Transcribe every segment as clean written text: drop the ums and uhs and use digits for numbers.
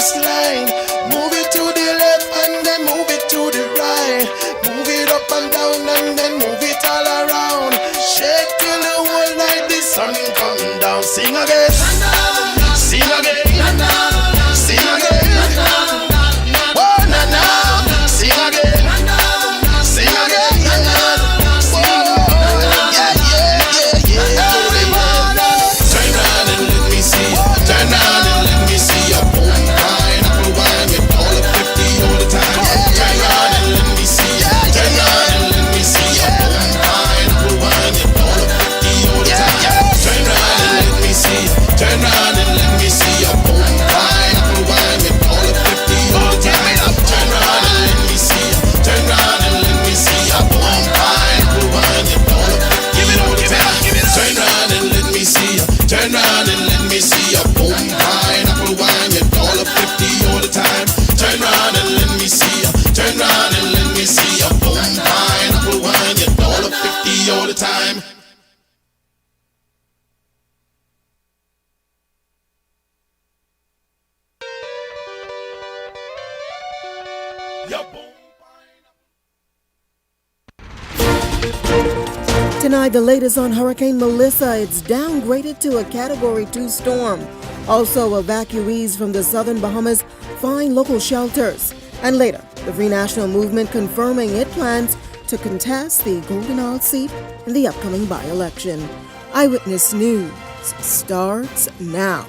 waistline. Move it to the left and then move it to the right. Move it up and down and then move it all around. Shake till the whole night the sun come down. Sing again, sing again, sing again. Oh na na, sing again, sing again. Oh yeah, yeah, yeah, yeah. Turn round and let me see. Turn round and let me see your boom pineapple wine with all of 50 all the time. Turn round and let me see. Turn round and let me see your boom pineapple wine with all of 50 all the time. Turn round and let me see. Turn round and let me see your boom pineapple wine with all of 50 all the time. Turn round and let me see. Turn round and let me see your boom pineapple wine with all of 50 all the time. Turn round and let me see. Turn round and let me see your boom pineapple wine with all of 50 all the time. Turn round and let me see. Turn round and let me see your boom pineapple wine with all of 50 all the time. Tonight, the latest on Hurricane Melissa. It's downgraded to a Category 2 storm. Also, evacuees from the southern Bahamas find local shelters. And later, the Free National Movement confirming it plans to contest the Golden Isle seat in the upcoming by-election. Eyewitness News starts now.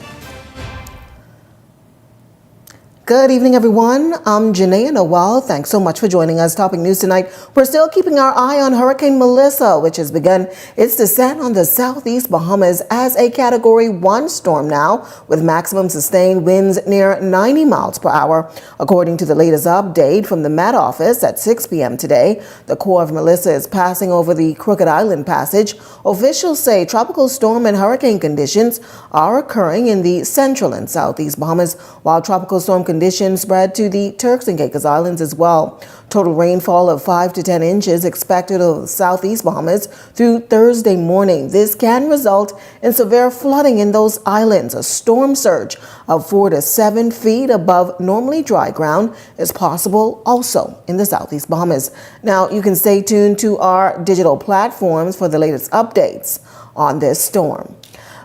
Good evening, everyone. I'm Janae Noel. Thanks so much for joining us. Topping news tonight, we're still keeping our eye on Hurricane Melissa, which has begun its descent on the southeast Bahamas as a Category 1 storm now, with maximum sustained winds near 90 miles per hour. According to the latest update from the Met Office at 6 p.m. today, the core of Melissa is passing over the Crooked Island Passage. Officials say tropical storm and hurricane conditions are occurring in the central and southeast Bahamas, while tropical storm conditions spread to the Turks and Caicos Islands as well. Total rainfall of 5 to 10 inches expected of the southeast Bahamas through Thursday morning. This can result in severe flooding in those islands. A storm surge of 4 to 7 feet above normally dry ground is possible also in the southeast Bahamas. Now, you can stay tuned to our digital platforms for the latest updates on this storm.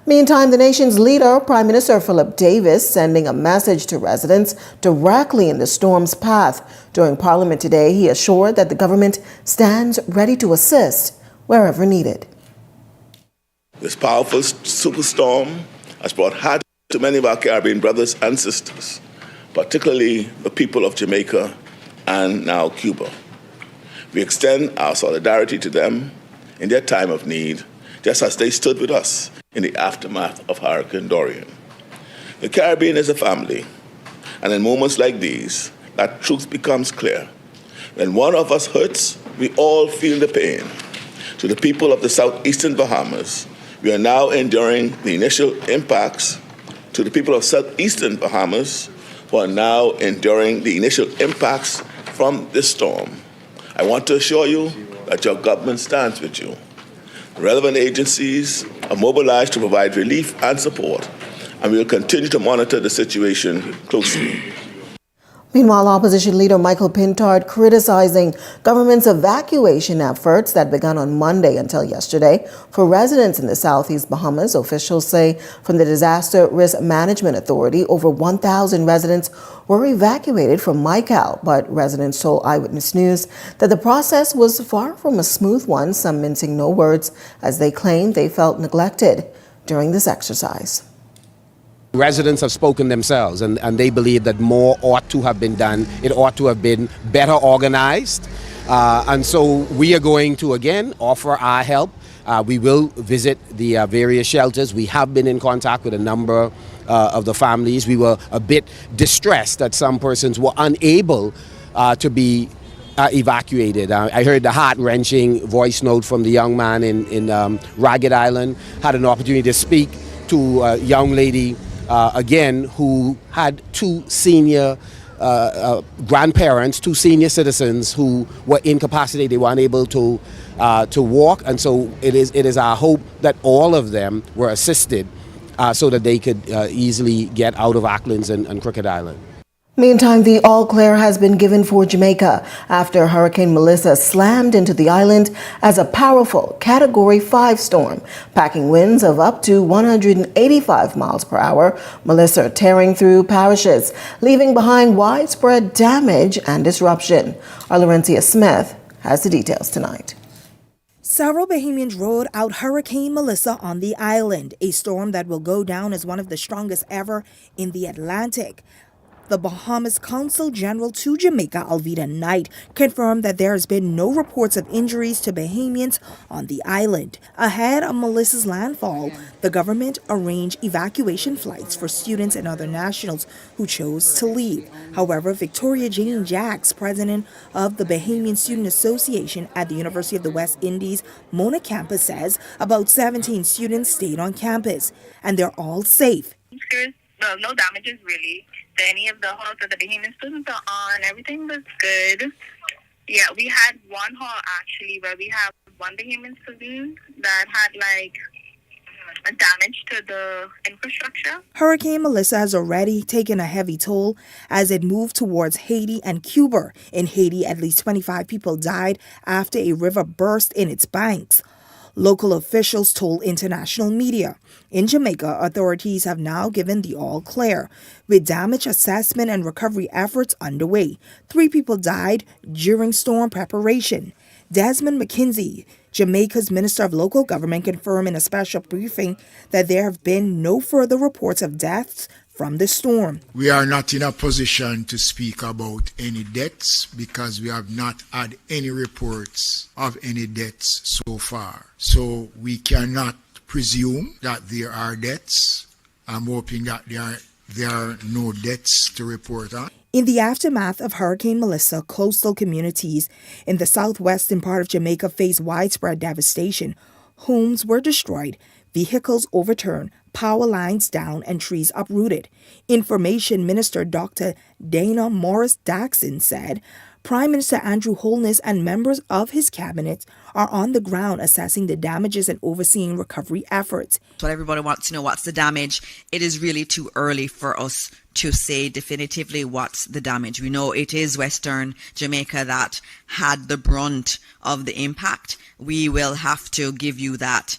Meantime, the nation's leader, Prime Minister Philip Davis, sending a message to residents directly in the storm's path. During Parliament today, he assured that the government stands ready to assist wherever needed. This powerful superstorm has brought hardship to many of our Caribbean brothers and sisters, particularly the people of Jamaica and now Cuba. We extend our solidarity to them in their time of need, just as they stood with us in the aftermath of Hurricane Dorian. The Caribbean is a family, and in moments like these, that truth becomes clear. When one of us hurts, we all feel the pain. To the people of the southeastern Bahamas, we are now enduring the initial impacts. To the people of southeastern Bahamas, who are now enduring the initial impacts from this storm, I want to assure you that your government stands with you. Relevant agencies are mobilized to provide relief and support, and we will continue to monitor the situation closely. Meanwhile, opposition leader Michael Pintard criticizing government's evacuation efforts that began on Monday until yesterday for residents in the southeast Bahamas. Officials say from the Disaster Risk Management Authority, over 1,000 residents were evacuated from Michael, but residents told Eyewitness News that the process was far from a smooth one, some mincing no words, as they claimed they felt neglected during this exercise. Residents have spoken themselves, and they believe that more ought to have been done. It ought to have been better organized. And so we are going to, again, offer our help. We will visit the various shelters. We have been in contact with a number of the families. We were a bit distressed that some persons were unable to be evacuated. I heard the heart-wrenching voice note from the young man in Ragged Island. Had an opportunity to speak to a young lady again, who had two senior grandparents, two senior citizens who were incapacitated. They were unable to walk, and so it is our hope that all of them were assisted so that they could easily get out of Auckland's and Crooked Island. Meantime, the all clear has been given for Jamaica after Hurricane Melissa slammed into the island as a powerful Category 5 storm, packing winds of up to 185 miles per hour, Melissa tearing through parishes, leaving behind widespread damage and disruption. Our Laurencia Smith has the details tonight. Several Bahamians rode out Hurricane Melissa on the island, a storm that will go down as one of the strongest ever in the Atlantic. The Bahamas Consul General to Jamaica, Alveda Knight, confirmed that there has been no reports of injuries to Bahamians on the island. Ahead of Melissa's landfall, the government arranged evacuation flights for students and other nationals who chose to leave. However, Victoria Jane Jacks, president of the Bahamian Student Association at the University of the West Indies Mona campus, says about 17 students stayed on campus and they're all safe. Well, no damages really to any of the halls that the Bahamian students are on. Everything was good. Yeah, we had one hall actually where we have one Bahamian student that had a damage to the infrastructure. Hurricane Melissa has already taken a heavy toll as it moved towards Haiti and Cuba. In Haiti, at least 25 people died after a river burst in its banks. Local officials told international media. In Jamaica, authorities have now given the all clear, with damage assessment and recovery efforts underway. 3 people died during storm preparation. Desmond McKinsey, Jamaica's Minister of Local Government, confirmed in a special briefing that there have been no further reports of deaths from the storm. We are not in a position to speak about any deaths because we have not had any reports of any deaths so far. So we cannot presume that there are deaths. I'm hoping that there are no deaths to report on. In the aftermath of Hurricane Melissa, coastal communities in the southwestern part of Jamaica faced widespread devastation. Homes were destroyed, vehicles overturned, power lines down, and trees uprooted. Information Minister Dr. Dana Morris-Daxon said Prime Minister Andrew Holness and members of his cabinet are on the ground assessing the damages and overseeing recovery efforts. What everybody wants to know, what's the damage? It is really too early for us to say definitively what's the damage. We know it is Western Jamaica that had the brunt of the impact. We will have to give you that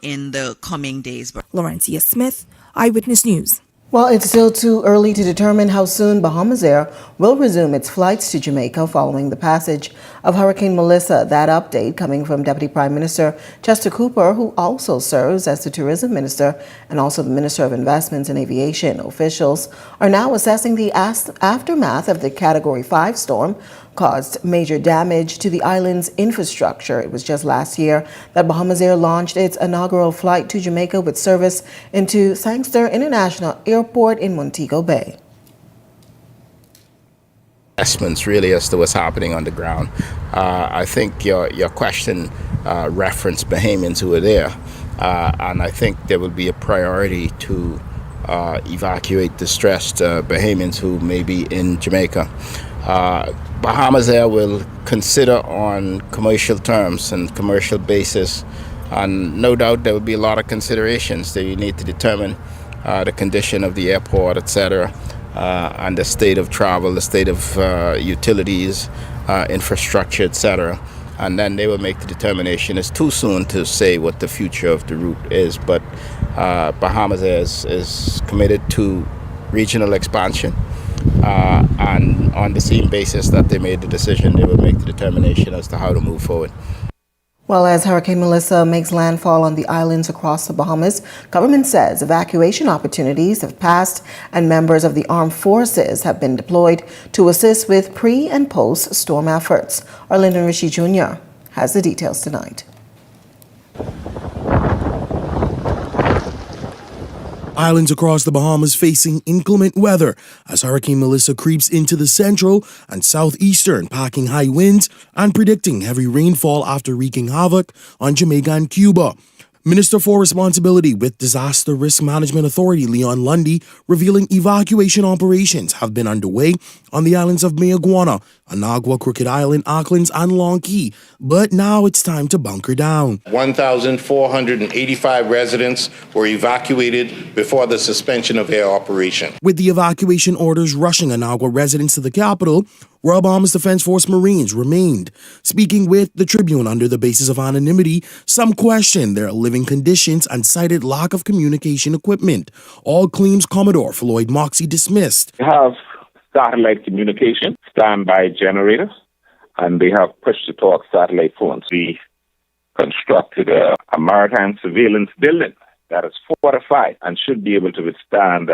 in the coming days. Laurencia Smith, Eyewitness News. Well, it's still too early to determine how soon Bahamas Air will resume its flights to Jamaica following the passage of Hurricane Melissa. That update coming from Deputy Prime Minister Chester Cooper, who also serves as the Tourism Minister and also the Minister of Investments and Aviation. Officials are now assessing the aftermath of the Category 5 storm caused major damage to the island's infrastructure. It was just last year that Bahamas Air launched its inaugural flight to Jamaica with service into Sangster International Airport in Montego Bay. Assessments really as to what's happening on the ground. I think your question referenced Bahamians who were there, and I think there will be a priority to evacuate distressed Bahamians who may be in Jamaica. Bahamas Air will consider on commercial terms and commercial basis, and no doubt there will be a lot of considerations that you need to determine the condition of the airport, etc., and the state of travel, the state of utilities, infrastructure, etc. And then they will make the determination. It's too soon to say what the future of the route is, but Bahamas Air is committed to regional expansion. And on the same basis that they made the decision, they will make the determination as to how to move forward. Well, as Hurricane Melissa makes landfall on the islands across the Bahamas, government says evacuation opportunities have passed and members of the armed forces have been deployed to assist with pre- and post-storm efforts. Lyndon Rishi Jr. has the details tonight. Islands across the Bahamas facing inclement weather as Hurricane Melissa creeps into the central and southeastern, packing high winds and predicting heavy rainfall after wreaking havoc on Jamaica and Cuba. Minister for Responsibility with Disaster Risk Management Authority Leon Lundy revealing evacuation operations have been underway on the islands of Mayaguana, Anagua, Crooked Island, Auckland, and Long Key, but now it's time to bunker down. 1,485 residents were evacuated before the suspension of air operation. With the evacuation orders rushing Anagua residents to the capital, Royal Bahamas Defense Force Marines remained. Speaking with the Tribune under the basis of anonymity, some questioned their living conditions and cited lack of communication equipment. All claims Commodore Floyd Moxie dismissed. They have satellite communication, standby generators, and they have push-to-talk satellite phones. We constructed a maritime surveillance building that is fortified and should be able to withstand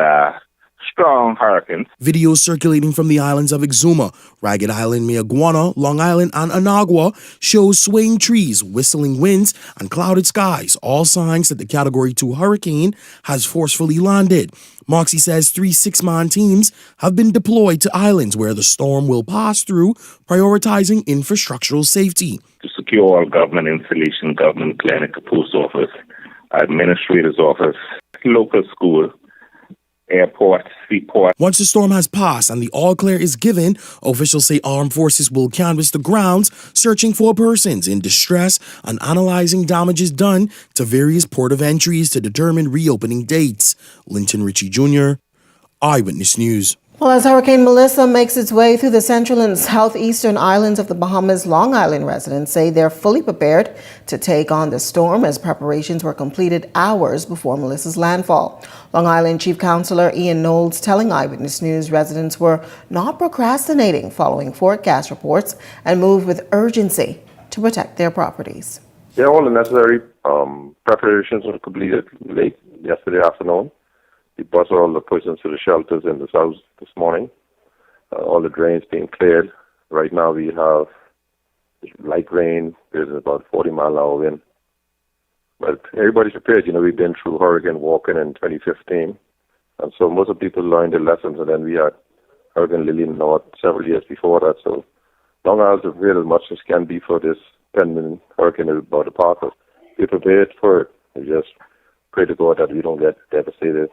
strong hurricanes. Videos circulating from the islands of Exuma, Ragged Island, Mayaguana, Long Island, and Anagua shows swaying trees, whistling winds, and clouded skies, all signs that the Category 2 hurricane has forcefully landed. Moxie says 3 6-man teams have been deployed to islands where the storm will pass through, prioritizing infrastructural safety. To secure all government installation, government clinic, post office, administrator's office, local school, airport, seaport. Once the storm has passed and the all clear is given, officials say armed forces will canvass the grounds, searching for persons in distress and analyzing damages done to various port of entries to determine reopening dates. Linton Ritchie Jr., Eyewitness News. Well, as Hurricane Melissa makes its way through the central and southeastern islands of the Bahamas, Long Island residents say they're fully prepared to take on the storm as preparations were completed hours before Melissa's landfall. Long Island Chief Counselor Ian Knowles telling Eyewitness News residents were not procrastinating following forecast reports and moved with urgency to protect their properties. Yeah, all the necessary preparations were completed late yesterday afternoon. We brought all the persons to the shelters in the south this morning. All the drains being cleared. Right now we have light rain. There's about 40-mile-an-hour wind. But everybody's prepared. You know, we've been through Hurricane Walken in 2015. And so most of the people learned their lessons. And then we had Hurricane Lillian North several years before that. So Long Island's prepared as much as can be for this pending hurricane is about to pass us. We're prepared for it. We just pray to God that we don't get devastated.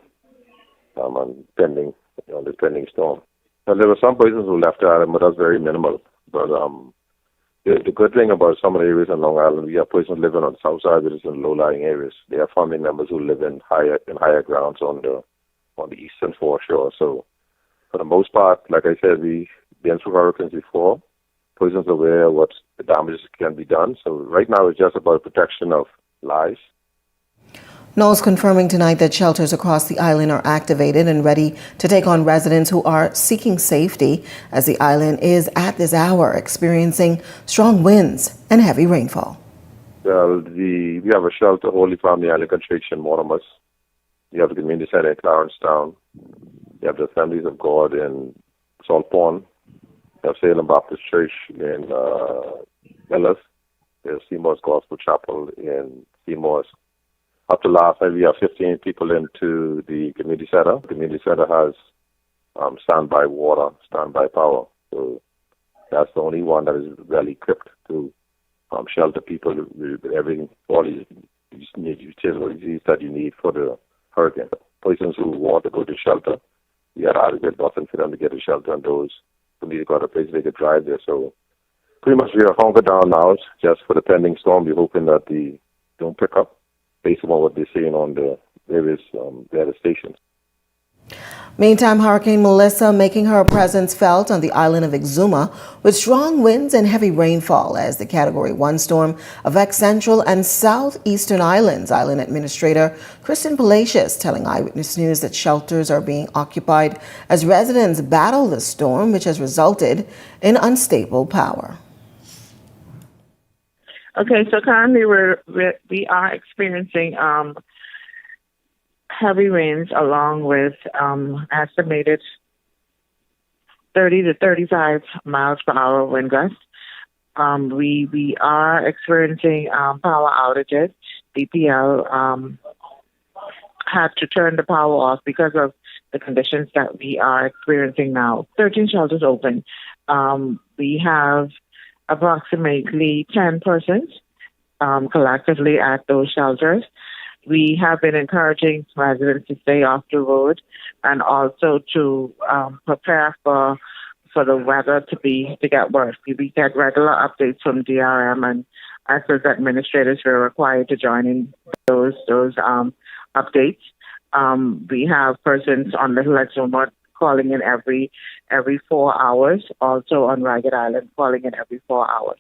And pending, the pending storm. Now, there were some persons who left the island, but that's very minimal. But the good thing about some of the areas in Long Island, we have persons living on the south side, which is in low-lying areas. They have family members who live in higher grounds on the eastern foreshore. So, for the most part, like I said, we've been through hurricanes before. Persons are aware of what the damages can be done. So, right now, it's just about protection of lives. Knowles confirming tonight that shelters across the island are activated and ready to take on residents who are seeking safety, as the island is at this hour experiencing strong winds and heavy rainfall. Well, we have a shelter, Holy Family Island Contrition, Mortimer's. We have the community center in Clarencetown. We have the Assemblies of God in Salt Pond. We have Salem Baptist Church in Millis. There's Seymour's Gospel Chapel in Seymour's. Up to last night, we have 15 people into the community center. The community center has standby water, standby power. So that's the only one that is well equipped to shelter people with everything, all these utilities that you need for the hurricane. Persons who want to go to shelter, we had adequate buses for them to get to shelter, and those who need to go to a place they could drive there. So pretty much we are hunkered down now just for the pending storm. We're hoping that they don't pick up, based on what they're seeing on the various weather stations. Meantime, Hurricane Melissa making her presence felt on the island of Exuma with strong winds and heavy rainfall as the Category 1 storm affects central and southeastern islands. Island Administrator Kristen Palacios telling Eyewitness News that shelters are being occupied as residents battle the storm, which has resulted in unstable power. Okay, so currently we are experiencing heavy winds along with estimated 30 to 35 miles per hour wind gusts. We are experiencing power outages. DPL had to turn the power off because of the conditions that we are experiencing now. 13 shelters open. We have approximately 10 persons collectively at those shelters. We have been encouraging residents to stay off the road and also to prepare for the weather to get worse. We get regular updates from DRM, and us as administrators, we're required to join in those updates. We have persons on Little Exuma calling in every 4 hours, also on Ragged Island calling in every 4 hours.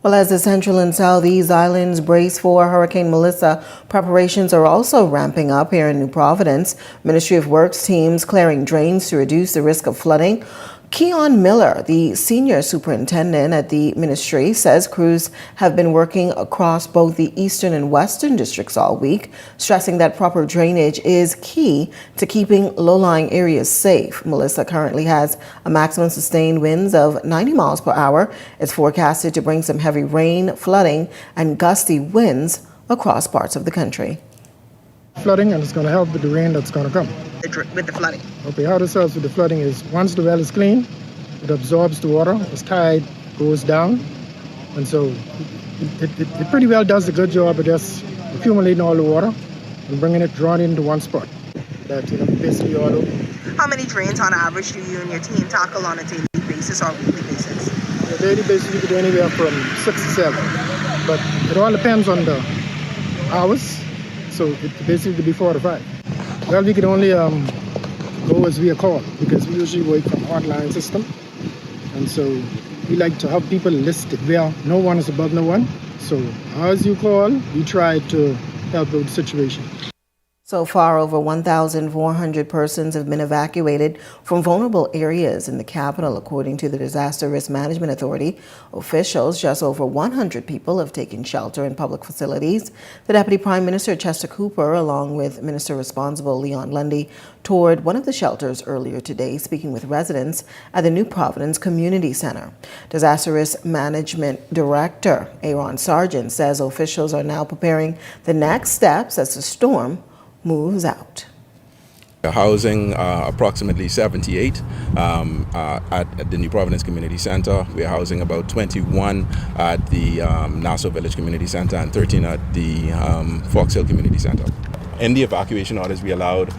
Well, as the central and southeast islands brace for Hurricane Melissa, preparations are also ramping up here in New Providence. Ministry of Works teams clearing drains to reduce the risk of flooding. Keon Miller, the senior superintendent at the ministry, says crews have been working across both the eastern and western districts all week, stressing that proper drainage is key to keeping low-lying areas safe. Melissa currently has a maximum sustained winds of 90 miles per hour. It's forecasted to bring some heavy rain, flooding, and gusty winds across parts of the country. Flooding, and it's going to help with the rain that's going to come. With the flooding? Okay, how this helps with the flooding is once the well is clean, it absorbs the water, its tide goes down, and so it pretty well does a good job of just accumulating all the water and bringing it drawn into one spot. That, basically auto. How many drains on average do you and your team tackle on a daily basis or weekly basis? On a daily basis, we could do anywhere from 6 to 7, but it all depends on the hours. So it basically could be 4 to 5. Well, we could only go as we are called because we usually work from hotline system. And so we like to have people listed where no one is above no one. So as you call, we try to help with the situation. So far, over 1,400 persons have been evacuated from vulnerable areas in the capital, according to the Disaster Risk Management Authority. Officials, just over 100 people have taken shelter in public facilities. The Deputy Prime Minister, Chester Cooper, along with Minister Responsible Leon Lundy, toured one of the shelters earlier today, speaking with residents at the New Providence Community Center. Disaster Risk Management Director Aaron Sargent says officials are now preparing the next steps as the storm moves out. Housing approximately 78 at the New Providence Community Center. We're housing about 21 at the Nassau Village Community Center and 13 at the Fox Hill Community Center. In the evacuation orders, we allowed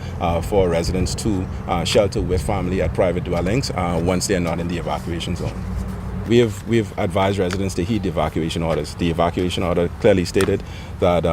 for residents to shelter with family at private dwellings once they're not in the evacuation zone. We've advised residents to heed the evacuation orders. The evacuation order clearly stated that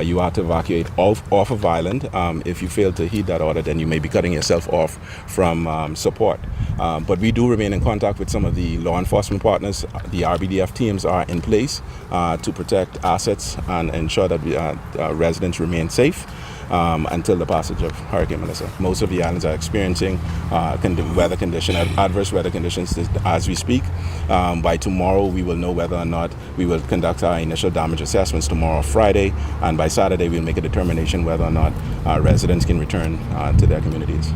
you are to evacuate off of island. If you fail to heed that order, then you may be cutting yourself off from support. But we do remain in contact with some of the law enforcement partners. The RBDF teams are in place to protect assets and ensure that residents remain safe until the passage of Hurricane Melissa. Most of the islands are experiencing adverse weather conditions as we speak. By tomorrow, we will know whether or not we will conduct our initial damage assessments tomorrow, Friday, and by Saturday, we'll make a determination whether or not residents can return to their communities.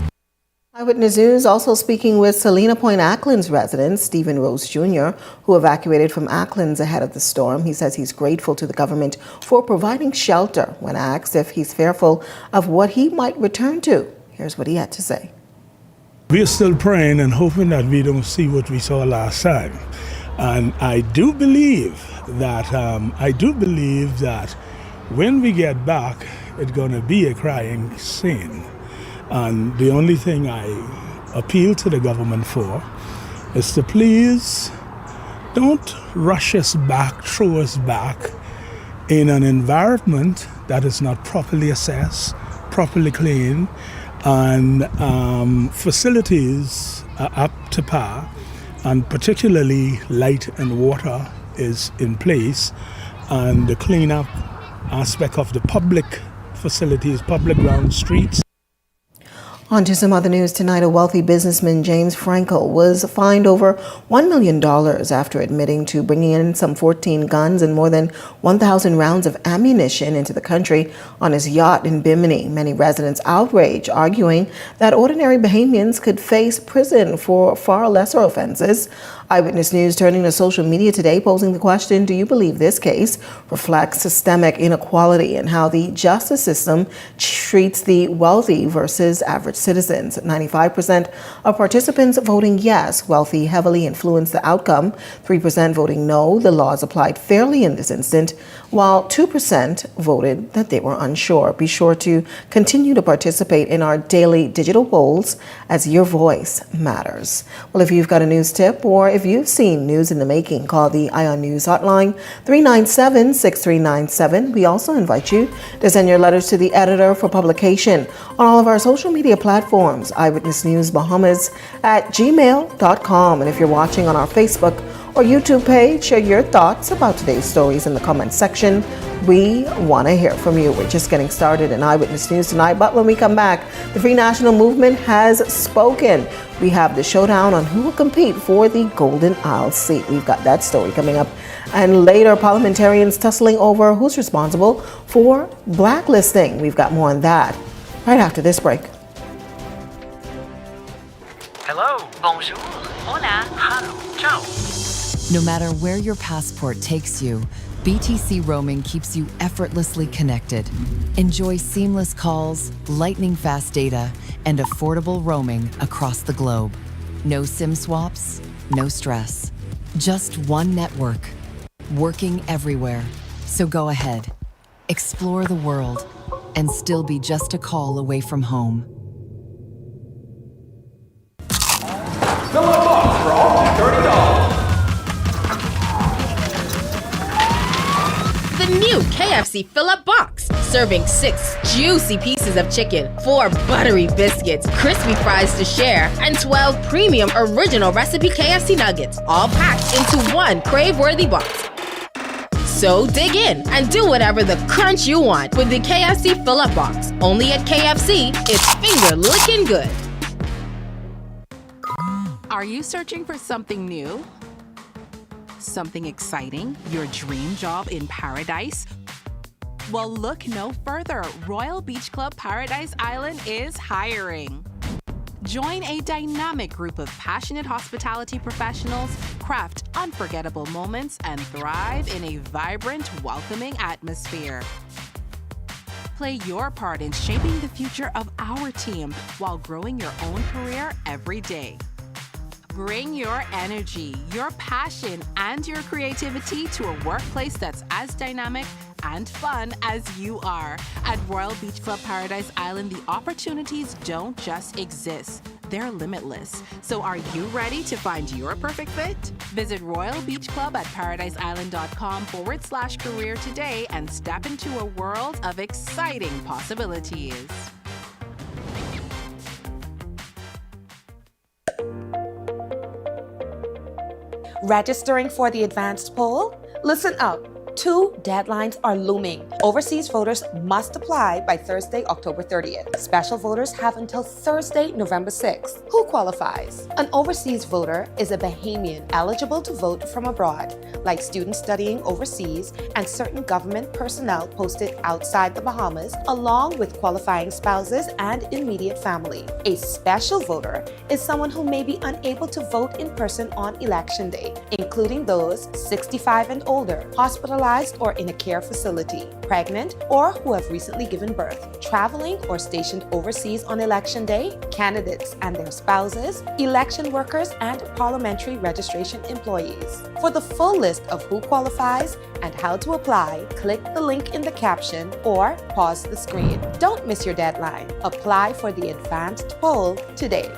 Eyewitness News also speaking with Salina Point Acklands resident Stephen Rose Jr., who evacuated from Acklands ahead of the storm. He says he's grateful to the government for providing shelter. When asked if he's fearful of what he might return to, here's what he had to say. We're still praying and hoping that we don't see what we saw last time. And I do believe that when we get back, it's going to be a crying scene. And the only thing I appeal to the government for is to please don't rush us back, throw us back in an environment that is not properly assessed, properly cleaned, and facilities are up to par, and particularly light and water is in place, and the cleanup aspect of the public facilities, public ground, streets. On to some other news tonight. A wealthy businessman, James Frankel, was fined over $1 million after admitting to bringing in some 14 guns and more than 1,000 rounds of ammunition into the country on his yacht in Bimini. Many residents outraged, arguing that ordinary Bahamians could face prison for far lesser offenses. Eyewitness News turning to social media today, posing the question, do you believe this case reflects systemic inequality and how the justice system treats the wealthy versus average citizens? 95% of participants voting yes. Wealthy heavily influenced the outcome. 3% voting no. The laws applied fairly in this instance. while 2% voted that they were unsure. Be sure to continue to participate in our daily digital polls, as your voice matters. Well, if you've got a news tip or if you've seen news in the making, call the Ion News hotline 397-6397. We also invite you to send your letters to the editor for publication on all of our social media platforms, Eyewitness News Bahamas at gmail.com. And if you're watching on our Facebook or YouTube page, share your thoughts about today's stories in the comments section. We want to hear from you. We're just getting started in Eyewitness News tonight, but when we come back, the Free National Movement has spoken. We have the showdown on who will compete for the Golden Isle seat. We've got that story coming up. And later, parliamentarians tussling over who's responsible for blacklisting. We've got more on that right after this break. Hello, bonjour, hola, hello, ciao. No matter where your passport takes you, BTC roaming keeps you effortlessly connected. Enjoy seamless calls, lightning-fast data, and affordable roaming across the globe. No SIM swaps, no stress. Just one network, working everywhere. So go ahead, explore the world, and still be just a call away from home. Fill up box for all $30. The new KFC Fill-Up Box, serving 6 juicy pieces of chicken, 4 buttery biscuits, crispy fries to share, and 12 premium original recipe KFC nuggets, all packed into one crave-worthy box. So dig in and do whatever the crunch you want with the KFC Fill-Up Box. Only at KFC, it's finger-licking good. Are you searching for something new? Something exciting? Your dream job in paradise? Well, look no further. Royal Beach Club Paradise Island is hiring. Join a dynamic group of passionate hospitality professionals, craft unforgettable moments, and thrive in a vibrant, welcoming atmosphere. Play your part in shaping the future of our team while growing your own career every day. Bring your energy, your passion, and your creativity to a workplace that's as dynamic and fun as you are. At Royal Beach Club Paradise Island, the opportunities don't just exist. They're limitless. So are you ready to find your perfect fit? Visit Royal Beach Club at paradiseisland.com/career today and step into a world of exciting possibilities. Registering for the advanced poll? Listen up. 2 deadlines are looming. Overseas voters must apply by Thursday, October 30th. Special voters have until Thursday, November 6th. Who qualifies? An overseas voter is a Bahamian eligible to vote from abroad, like students studying overseas and certain government personnel posted outside the Bahamas, along with qualifying spouses and immediate family. A special voter is someone who may be unable to vote in person on election day, including those 65 and older, hospitalized or in a care facility, pregnant, or who have recently given birth, traveling or stationed overseas on election day, candidates and their spouses, election workers, and parliamentary registration employees. For the full list of who qualifies and how to apply, click the link in the caption or pause the screen. Don't miss your deadline. Apply for the advanced poll today.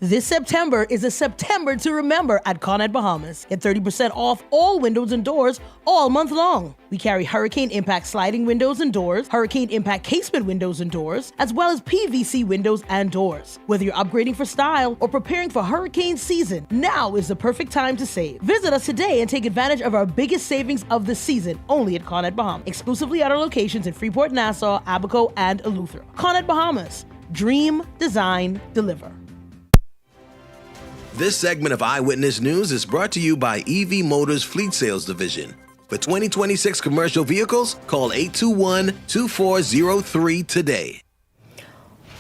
This September is a September to remember at Conrad Bahamas. Get 30% off all windows and doors all month long. We carry Hurricane Impact sliding windows and doors, Hurricane Impact casement windows and doors, as well as PVC windows and doors. Whether you're upgrading for style or preparing for hurricane season, now is the perfect time to save. Visit us today and take advantage of our biggest savings of the season only at Conrad Bahamas, exclusively at our locations in Freeport, Nassau, Abaco, and Eleuthera. Conrad Bahamas. Dream, design, deliver. This segment of Eyewitness News is brought to you by EV Motors Fleet Sales Division. For 2026 commercial vehicles, call 821-2403 today.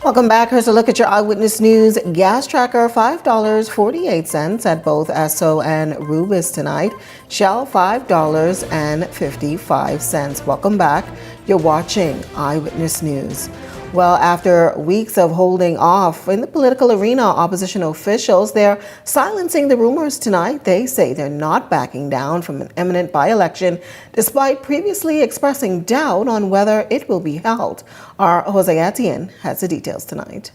Welcome back. Here's a look at your Eyewitness News gas tracker. $5.48 at both Esso and Rubis tonight. Shell $5.55. Welcome back. You're watching Eyewitness News. Well, after weeks of holding off in the political arena, opposition officials, they're silencing the rumors tonight. They say they're not backing down from an imminent by-election, despite previously expressing doubt on whether it will be held. Our Jose Etienne has the details tonight.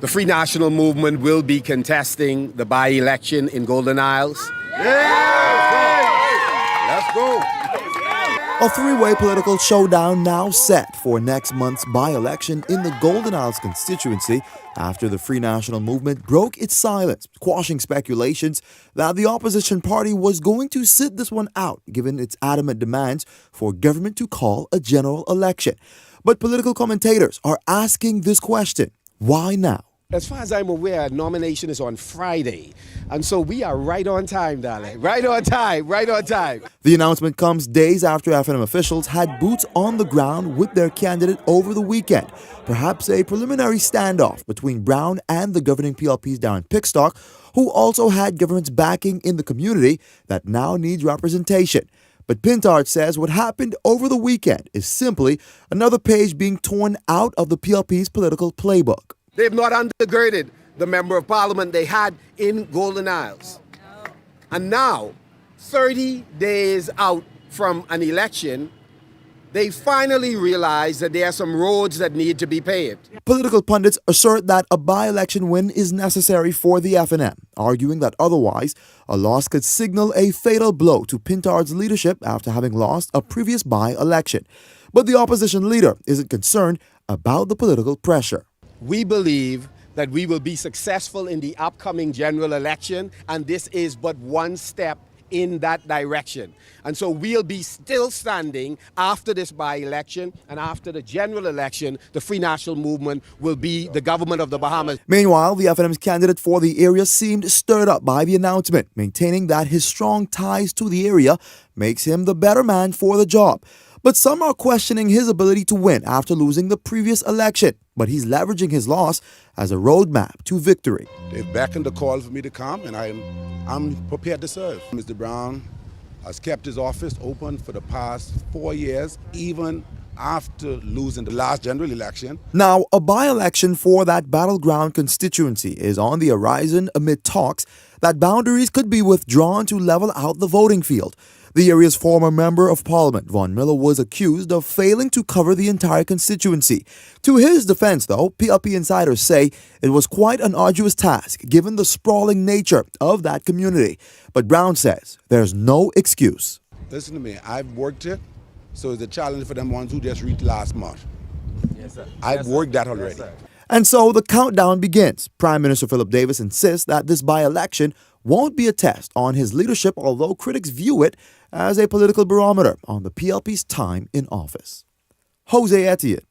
The Free National Movement will be contesting the by-election in Golden Isles. Let's go. A three-way political showdown now set for next month's by-election in the Golden Isles constituency after the Free National Movement broke its silence, quashing speculations that the opposition party was going to sit this one out, given its adamant demands for government to call a general election. But political commentators are asking this question: why now? As far as I'm aware, nomination is on Friday. And so we are right on time, darling. Right on time, right on time. The announcement comes days after FNM officials had boots on the ground with their candidate over the weekend. Perhaps a preliminary standoff between Brown and the governing PLP's Darren Pickstock, who also had government's backing in the community that now needs representation. But Pintard says what happened over the weekend is simply another page being torn out of the PLP's political playbook. They've not undergirded the member of parliament they had in Golden Isles. And now, 30 days out from an election, they finally realize that there are some roads that need to be paved. Political pundits assert that a by-election win is necessary for the FNM, arguing that otherwise, a loss could signal a fatal blow to Pintard's leadership after having lost a previous by-election. But the opposition leader isn't concerned about the political pressure. We believe that we will be successful in the upcoming general election, and this is but one step in that direction. And so we'll be still standing after this by-election, and after the general election, the Free National Movement will be the government of the Bahamas. Meanwhile, the FNM's candidate for the area seemed stirred up by the announcement, maintaining that his strong ties to the area makes him the better man for the job. But some are questioning his ability to win after losing the previous election. But he's leveraging his loss as a roadmap to victory. They've beckoned the call for me to come, and I'm prepared to serve. Mr. Brown has kept his office open for the past 4 years, even after losing the last general election. Now, a by-election for that battleground constituency is on the horizon amid talks that boundaries could be withdrawn to level out the voting field. The area's former member of parliament, Von Miller, was accused of failing to cover the entire constituency. To his defense, though, PLP insiders say it was quite an arduous task given the sprawling nature of that community. But Brown says there's no excuse. Listen to me, I've worked it, so it's a challenge for them ones who just reached last month. Yes, sir. I've worked that already. Yes, and so the countdown begins. Prime Minister Philip Davis insists that this by-election won't be a test on his leadership, although critics view it as a political barometer on the PLP's time in office. Jose Etienne,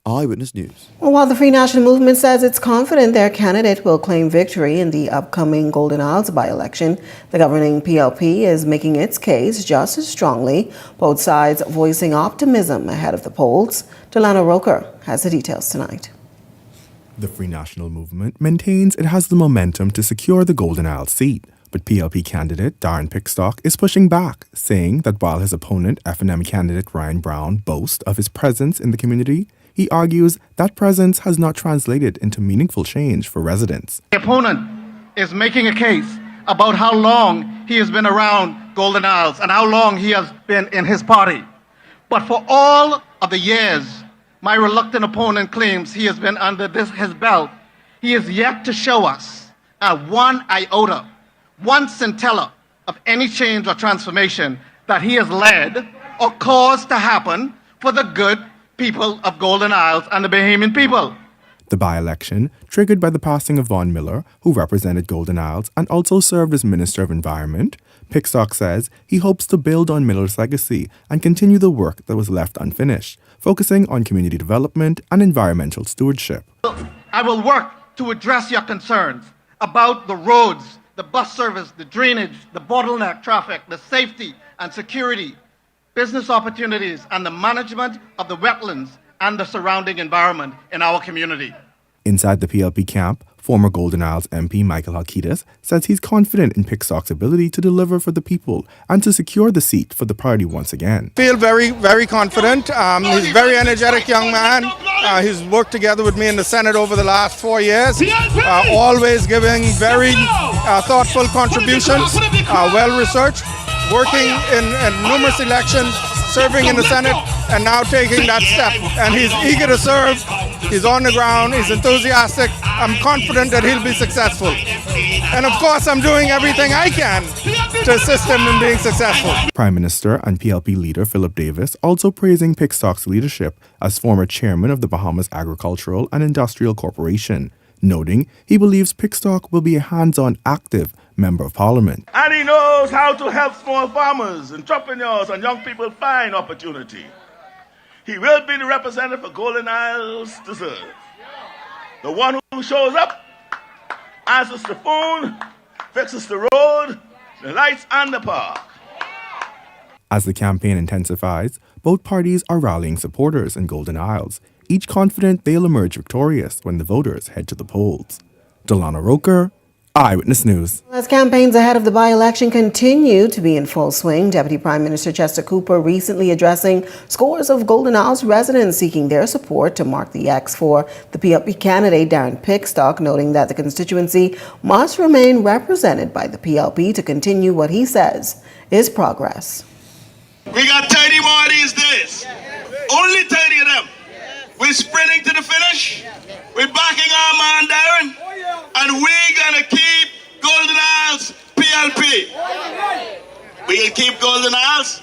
Eyewitness News. Well, while the Free National Movement says it's confident their candidate will claim victory in the upcoming Golden Isles by-election, the governing PLP is making its case just as strongly, both sides voicing optimism ahead of the polls. Delano Roker has the details tonight. The Free National Movement maintains it has the momentum to secure the Golden Isles seat, but PLP candidate Darren Pickstock is pushing back, saying that while his opponent, FNM candidate Ryan Brown, boasts of his presence in the community, he argues that presence has not translated into meaningful change for residents. The opponent is making a case about how long he has been around Golden Isles and how long he has been in his party. But for all of the years my reluctant opponent claims he has been under his belt, he is yet to show us one iota, one scintilla of any change or transformation that he has led or caused to happen for the good people of Golden Isles and the Bahamian people. The by-election, triggered by the passing of Von Miller, who represented Golden Isles and also served as Minister of Environment, Pickstock says he hopes to build on Miller's legacy and continue the work that was left unfinished, focusing on community development and environmental stewardship. I will work to address your concerns about the roads, the bus service, the drainage, the bottleneck traffic, the safety and security, business opportunities, and the management of the wetlands and the surrounding environment in our community. Inside the PLP camp, former Golden Isles MP Michael Halkitis says he's confident in Pickstock's ability to deliver for the people and to secure the seat for the party once again. Feel very, very confident. He's a very energetic young man. He's worked together with me in the Senate over the last 4 years, always giving very thoughtful contributions, well-researched, working in numerous elections, serving in the Senate, and now taking that step. And he's eager to serve. He's on the ground. He's enthusiastic. I'm confident that he'll be successful. And of course, I'm doing everything I can to assist him in being successful. Prime Minister and PLP leader Philip Davis also praising Pickstock's leadership as former chairman of the Bahamas Agricultural and Industrial Corporation, noting he believes Pickstock will be a hands-on, active member of parliament. And he knows how to help small farmers, entrepreneurs, and young people find opportunity. He will be the representative for Golden Isles to serve. The one who shows up, answers the phone, fixes the road, the lights, and the park. As the campaign intensifies, both parties are rallying supporters in Golden Isles, each confident they'll emerge victorious when the voters head to the polls. Delana Roker, Eyewitness News. As campaigns ahead of the by-election continue to be in full swing, Deputy Prime Minister Chester Cooper recently addressing scores of Golden Isles residents seeking their support to mark the X for the PLP candidate Darren Pickstock, noting that the constituency must remain represented by the PLP to continue what he says is progress. We got 30 more of these days. Only 30 of them. We're sprinting to the finish. We're backing our man Darren. And we're going to keep Golden Isles PLP. We can keep Golden Isles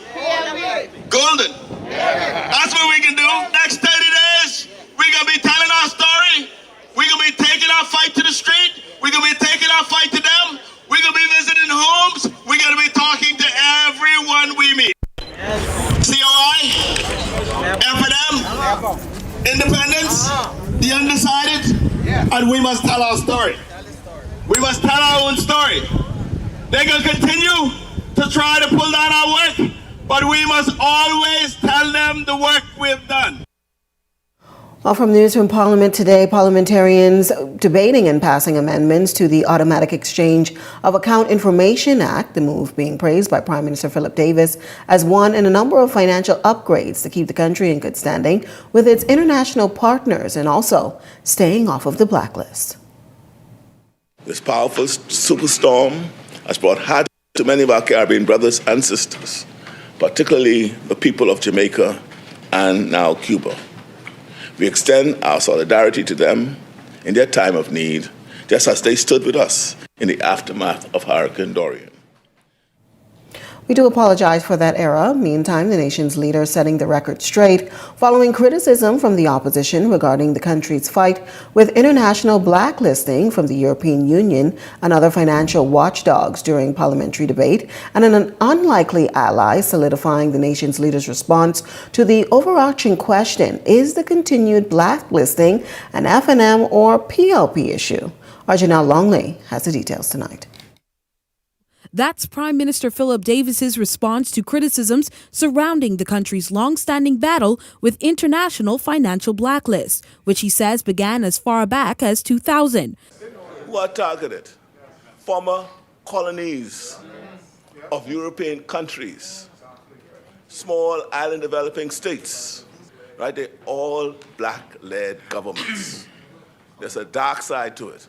golden. That's what we can do. Next 30 days, we're going to be telling our story. We're going to be taking our fight to the street. We're going to be taking our fight to them. We're going to be visiting homes. We're going to be talking to everyone we meet. COI, F&M, Independence, the undecided, and we must tell our story. We must tell our own story. They're going to continue to try to pull down our work, but we must always tell them the work we've done. Well, from news from Parliament today, parliamentarians debating and passing amendments to the Automatic Exchange of Account Information Act, the move being praised by Prime Minister Philip Davis as one in a number of financial upgrades to keep the country in good standing with its international partners and also staying off of the blacklist. This powerful superstorm has brought hardship to many of our Caribbean brothers and sisters, particularly the people of Jamaica and now Cuba. We extend our solidarity to them in their time of need, just as they stood with us in the aftermath of Hurricane Dorian. We do apologize for that error. Meantime, the nation's leader setting the record straight following criticism from the opposition regarding the country's fight with international blacklisting from the European Union and other financial watchdogs during parliamentary debate, and an unlikely ally solidifying the nation's leader's response to the overarching question, is the continued blacklisting an F&M or PLP issue? Our Janelle Longley has the details tonight. That's Prime Minister Philip Davis's response to criticisms surrounding the country's long-standing battle with international financial blacklists, which he says began as far back as 2000. Who are targeted? Former colonies of European countries, small island developing states, right? They're all black-led governments. There's a dark side to it.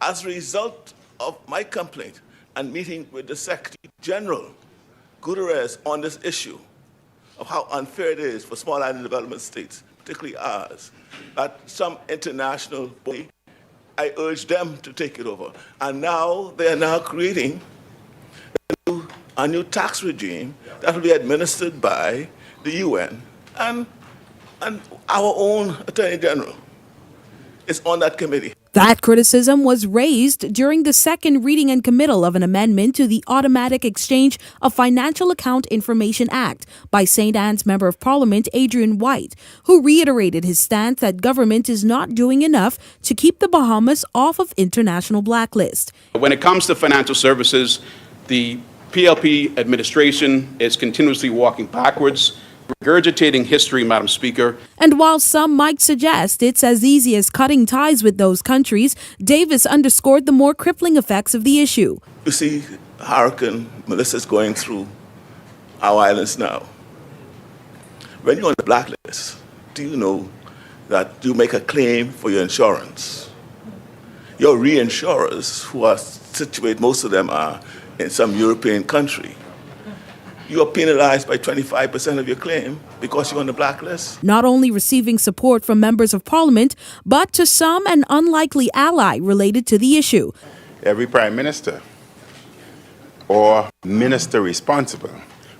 As a result of my complaint, and meeting with the Secretary General, Guterres, on this issue of how unfair it is for small island development states, particularly ours, that some international body, I urged them to take it over. And now they are now creating a new tax regime that will be administered by the UN and our own Attorney General is on that committee. That criticism was raised during the second reading and committal of an amendment to the Automatic Exchange of Financial Account Information Act by St. Anne's Member of Parliament Adrian White, who reiterated his stance that government is not doing enough to keep the Bahamas off of international blacklist. When it comes to financial services, the PLP administration is continuously walking backwards, regurgitating history, Madam Speaker. And while some might suggest it's as easy as cutting ties with those countries, Davis underscored the more crippling effects of the issue. You see, Hurricane Melissa is going through our islands now. When you're on the blacklist, do you know that you make a claim for your insurance. Your reinsurers, who are situated, most of them are in some European country, you are penalized by 25% of your claim because you're on the blacklist. Not only receiving support from members of parliament, but to some an unlikely ally related to the issue. Every prime minister or minister responsible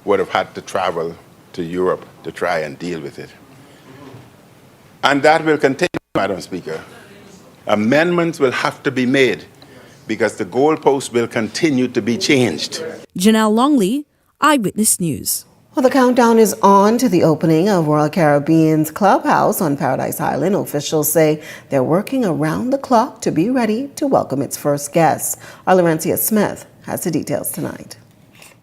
would have had to travel to Europe to try and deal with it. And that will continue, Madam Speaker. Amendments will have to be made because the goalposts will continue to be changed. Janelle Longley, Eyewitness News. Well, the countdown is on to the opening of Royal Caribbean's Clubhouse on Paradise Island. Officials say they're working around the clock to be ready to welcome its first guests. Our Laurencia Smith has the details tonight.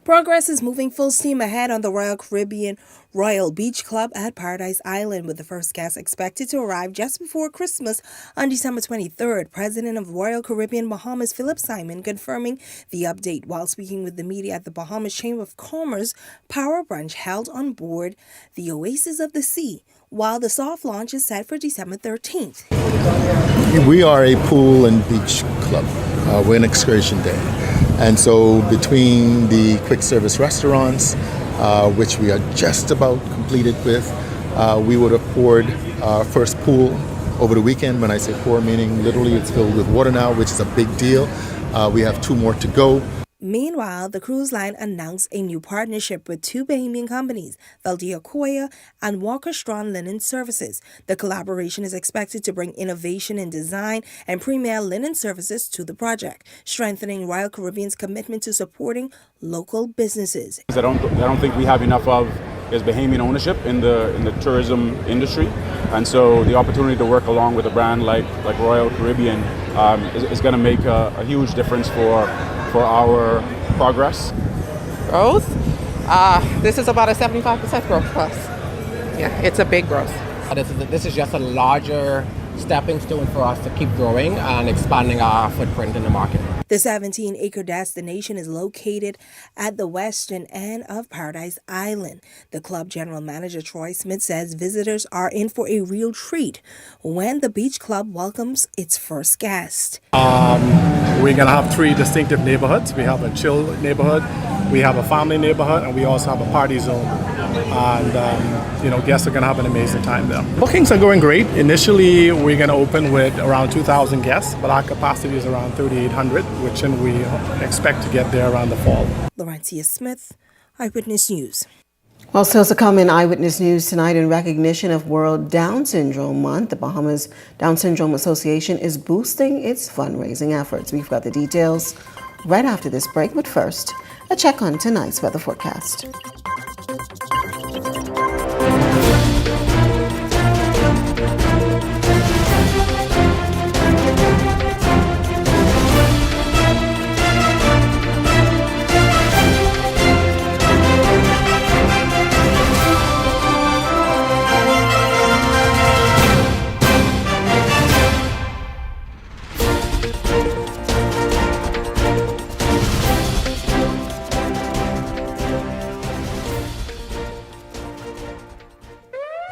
Progress is moving full steam ahead on the Royal Caribbean Royal Beach Club at Paradise Island, with the first guest expected to arrive just before Christmas on December 23rd. President of Royal Caribbean Bahamas, Philip Simon, confirming the update while speaking with the media at the Bahamas Chamber of Commerce Power Brunch held on board the Oasis of the Sea, while the soft launch is set for December 13th. We are a pool and beach club. We're an excursion day. And so between the quick service restaurants, which we are just about completed with, we would have poured our first pool over the weekend. When I say pour, meaning literally it's filled with water now, which is a big deal. We have 2 more to go. Meanwhile, the cruise line announced a new partnership with 2 Bahamian companies, Valdea Koya and Walker Strawn Linen Services. The collaboration is expected to bring innovation in design and premier linen services to the project, strengthening Royal Caribbean's commitment to supporting local businesses. I don't think we have enough of is Bahamian ownership in the tourism industry, and so the opportunity to work along with a brand like Royal Caribbean is going to make a huge difference for our progress. Growth? This is about a 75% growth for us. Yeah, it's a big growth. This is just a larger stepping stone for us to keep growing and expanding our footprint in the market. The 17-acre destination is located at the western end of Paradise Island. The club general manager, Troy Smith, says visitors are in for a real treat when the beach club welcomes its first guest. We're going to have 3 distinctive neighborhoods. We have a chill neighborhood, we have a family neighborhood, and we also have a party zone. And, guests are going to have an amazing time there. Bookings are going great. Initially, we're going to open with around 2,000 guests, but our capacity is around 3,800, which we expect to get there around the fall. Laurencia Smith, Eyewitness News. Well, still to come in Eyewitness News tonight, in recognition of World Down Syndrome Month, the Bahamas Down Syndrome Association is boosting its fundraising efforts. We've got the details right after this break, but first, a check on tonight's weather forecast.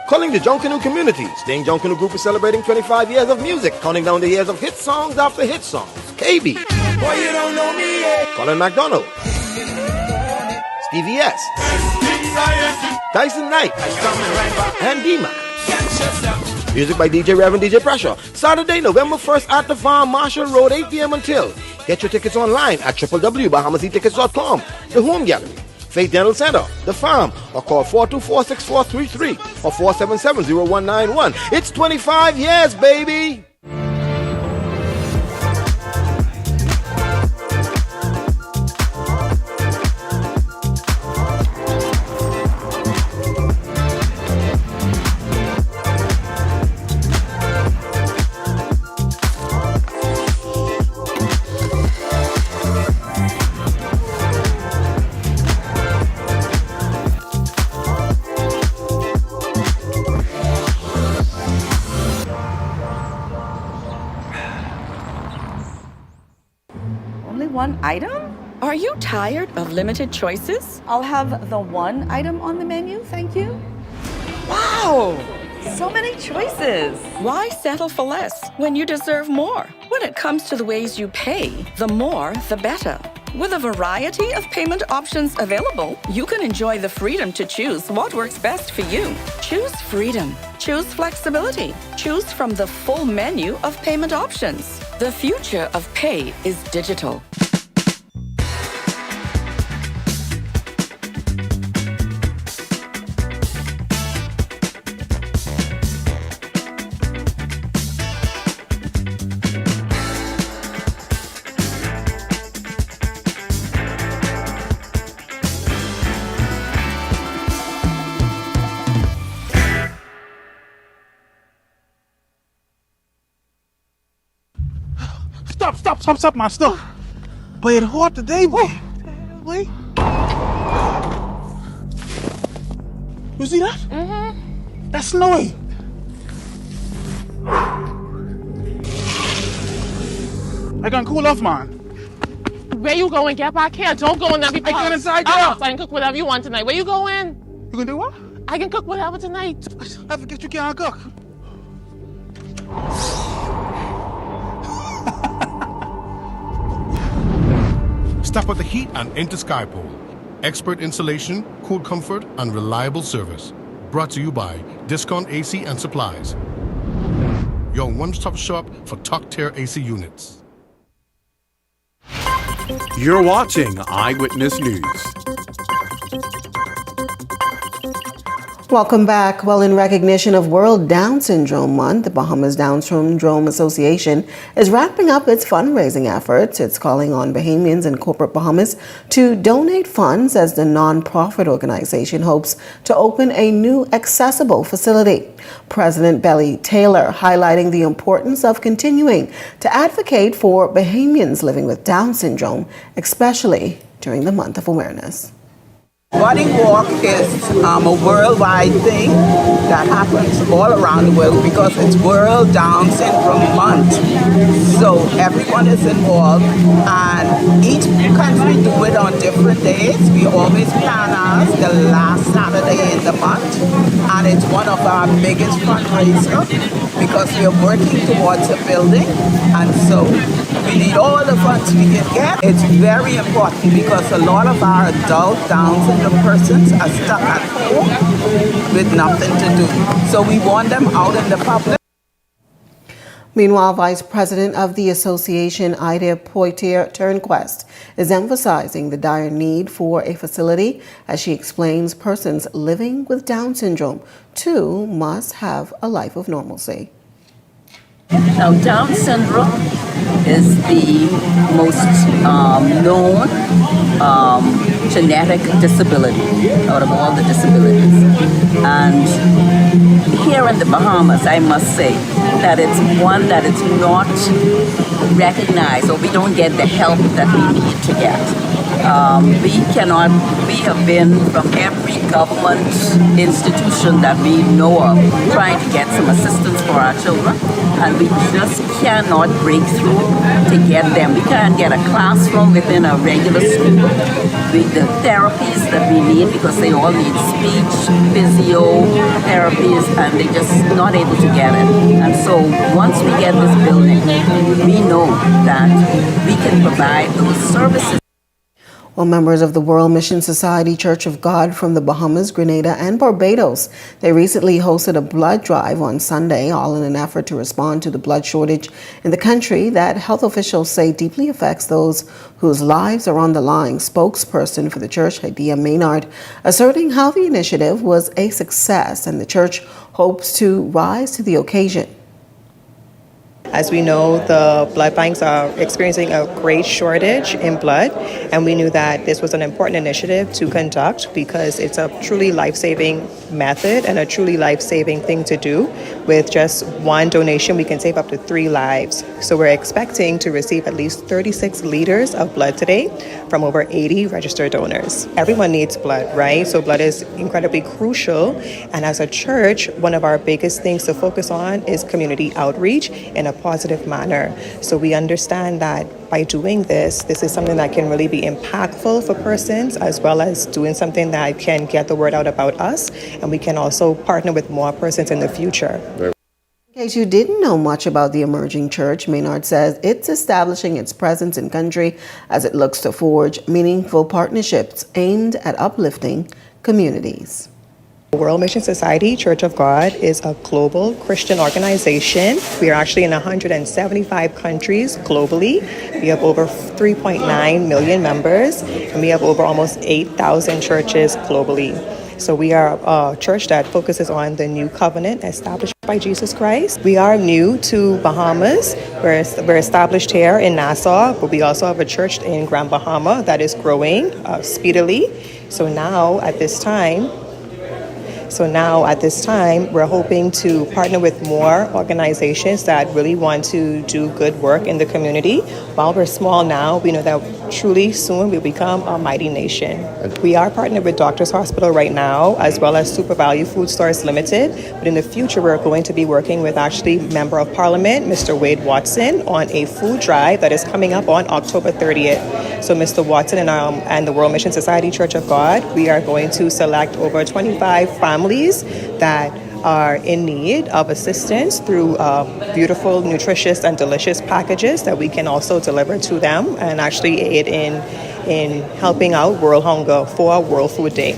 Calling the Junkanoo community. Sting Junkanoo Group is celebrating 25 years of music, counting down the years of hit songs after hit songs. KB. Boy, you don't know me yet. Colin McDonald. Stevie S. Tyson Knight. And D-Man. Music by DJ Reverend DJ Pressure. Saturday, November 1st at the Farm, Marshall Road, 8 p.m. until. Get your tickets online at www.bahamasetickets.com. The Home Gallery, Faith Dental Center, The Farm, or call 424-6433 or 477-0191. It's 25 years, baby! One item? Are you tired of limited choices? I'll have the one item on the menu, thank you. Wow! So many choices. Why settle for less when you deserve more? When it comes to the ways you pay, the more, the better. With a variety of payment options available, you can enjoy the freedom to choose what works best for you. Choose freedom. Choose flexibility. Choose from the full menu of payment options. The future of pay is digital. Stop, man, stop. Boy, it's hot today, boy. You see that? Mm-hmm. That's snowing. I can cool off, man. Where you going? Get back here. Don't go in there. I can inside there. I can cook whatever you want tonight. Where you going? You can do what? I can cook whatever tonight. I forget you can't cook. Stop at the Heat and enter Skypole. Expert installation, cool comfort, and reliable service. Brought to you by Discount AC and Supplies. Your one-stop shop for top-tier AC units. You're watching Eyewitness News. Welcome back. Well, in recognition of World Down Syndrome Month, the Bahamas Down Syndrome Association is ramping up its fundraising efforts. It's calling on Bahamians in corporate Bahamas to donate funds as the non-profit organization hopes to open a new accessible facility. President Belly Taylor highlighting the importance of continuing to advocate for Bahamians living with Down syndrome, especially during the month of awareness. Morning Walk is a worldwide thing that happens all around the world because it's World Down Syndrome Month. So everyone is involved and each country do it on different days. We always plan ours the last Saturday in the month, and it's one of our biggest fundraisers because we're working towards a building, and so we need all the funds we can get. It's very important because a lot of our adult Down syndrome persons are stuck at home with nothing to do. So we want them out in the public. Meanwhile, Vice President of the Association, Ida Poitier-Turnquest, is emphasizing the dire need for a facility. As she explains, persons living with Down syndrome too must have a life of normalcy. Now, Down syndrome is the most known genetic disability out of all the disabilities. And here in the Bahamas, I must say that it's one that is not recognized, or we don't get the help that we need to get. We have been from every government institution that we know of trying to get some assistance for our children, and we just cannot break through to get them. We can't get a classroom within a regular school. The therapies that we need, because they all need speech, physio therapies, and they're just not able to get it. And so once we get this building, we know that we can provide those services. Well, members of the World Mission Society Church of God from the Bahamas, Grenada, and Barbados, they recently hosted a blood drive on Sunday, all in an effort to respond to the blood shortage in the country that health officials say deeply affects those whose lives are on the line. Spokesperson for the church, Hadia Maynard, asserting how the initiative was a success and the church hopes to rise to the occasion. As we know, the blood banks are experiencing a great shortage in blood, and we knew that this was an important initiative to conduct because it's a truly life-saving method and a truly life-saving thing to do. With just one donation, we can save up to 3 lives. So we're expecting to receive at least 36 liters of blood today from over 80 registered donors. Everyone needs blood, right? So blood is incredibly crucial, and as a church, one of our biggest things to focus on is community outreach in a positive manner. So we understand that by doing this is something that can really be impactful for persons, as well as doing something that can get the word out about us, and we can also partner with more persons in the future. In case you didn't know much about the emerging church, Maynard says it's establishing its presence in country as it looks to forge meaningful partnerships aimed at uplifting communities. World Mission Society Church of God is a global Christian organization. We are actually in 175 countries globally. We have over 3.9 million members, and we have over almost 8,000 churches globally. So we are a church that focuses on the new covenant established by Jesus Christ. We are new to Bahamas. We're established here in Nassau, but we also have a church in Grand Bahama that is growing speedily. So now at this time, we're hoping to partner with more organizations that really want to do good work in the community. While we're small now, we know that truly soon we'll become a mighty nation. We are partnered with Doctors Hospital right now, as well as Super Value Food Stores Limited. But in the future, we're going to be working with actually Member of Parliament, Mr. Wade Watson, on a food drive that is coming up on October 30th. So Mr. Watson and the World Mission Society Church of God, we are going to select over 25 families that are in need of assistance through beautiful, nutritious, and delicious packages that we can also deliver to them and actually aid in helping out World Hunger for World Food Day.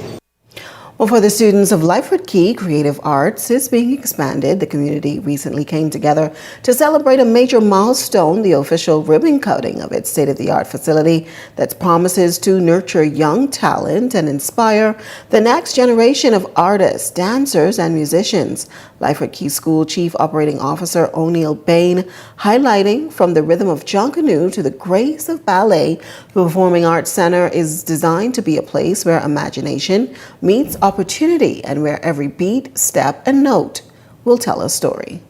Well, for the students of Lyford Key, creative arts is being expanded. The community recently came together to celebrate a major milestone, the official ribbon cutting of its state-of-the-art facility that promises to nurture young talent and inspire the next generation of artists, dancers, and musicians. Lyford Key School Chief Operating Officer O'Neill Bain highlighting from the rhythm of Junkanoo to the grace of ballet, the Performing Arts Center is designed to be a place where imagination meets opportunity and where every beat, step, and note will tell a story.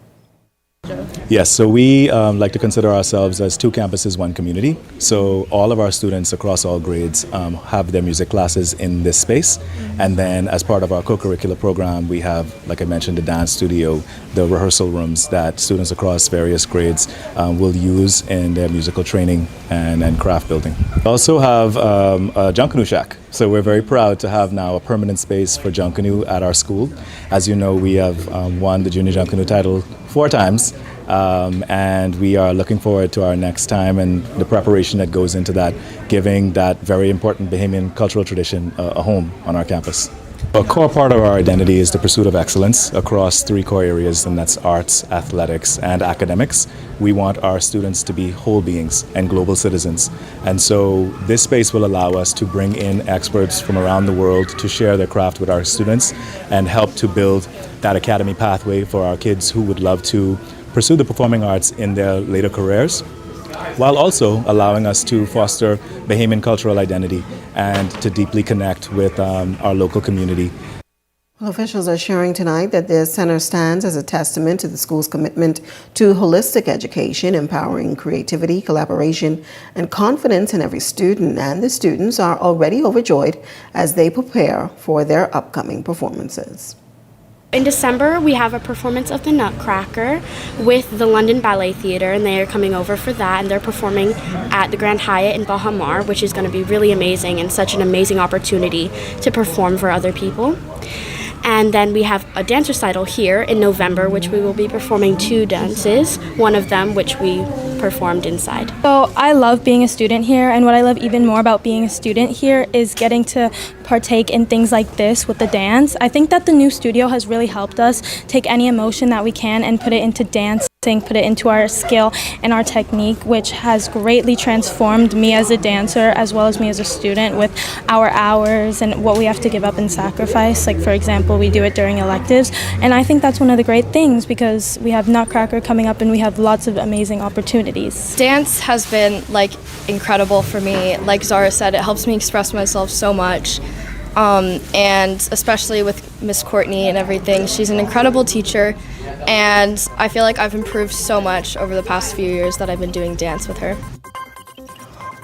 Yes, so we like to consider ourselves as two campuses, one community. So all of our students across all grades have their music classes in this space. And then as part of our co-curricular program, we have, like I mentioned, the dance studio, the rehearsal rooms that students across various grades will use in their musical training and craft building. We also have a Junkanoo Shack. So we're very proud to have now a permanent space for Junkanoo at our school. As you know, we have won the Junior Junkanoo title 4 times. And we are looking forward to our next time and the preparation that goes into that, giving that very important Bahamian cultural tradition a home on our campus. A core part of our identity is the pursuit of excellence across 3 core areas, and that's arts, athletics, and academics. We want our students to be whole beings and global citizens. And so this space will allow us to bring in experts from around the world to share their craft with our students and help to build that academy pathway for our kids who would love to pursue the performing arts in their later careers, while also allowing us to foster Bahamian cultural identity and to deeply connect with our local community. Well, officials are sharing tonight that the center stands as a testament to the school's commitment to holistic education, empowering creativity, collaboration, and confidence in every student. And the students are already overjoyed as they prepare for their upcoming performances. In December, we have a performance of the Nutcracker with the London Ballet Theatre, and they are coming over for that, and they're performing at the Grand Hyatt in Bahamas, which is going to be really amazing and such an amazing opportunity to perform for other people. And then we have a dance recital here in November, which we will be performing 2 dances, one of them which we performed inside. So I love being a student here, and what I love even more about being a student here is getting to partake in things like this with the dance. I think that the new studio has really helped us take any emotion that we can and put it into dance, put it into our skill and our technique, which has greatly transformed me as a dancer as well as me as a student with our hours and what we have to give up and sacrifice. Like, for example, we do it during electives, and I think that's one of the great things because we have Nutcracker coming up and we have lots of amazing opportunities. Dance has been incredible for me. Like Zara said, it helps me express myself so much. And especially with Miss Courtney and everything, she's an incredible teacher, and I feel like I've improved so much over the past few years that I've been doing dance with her.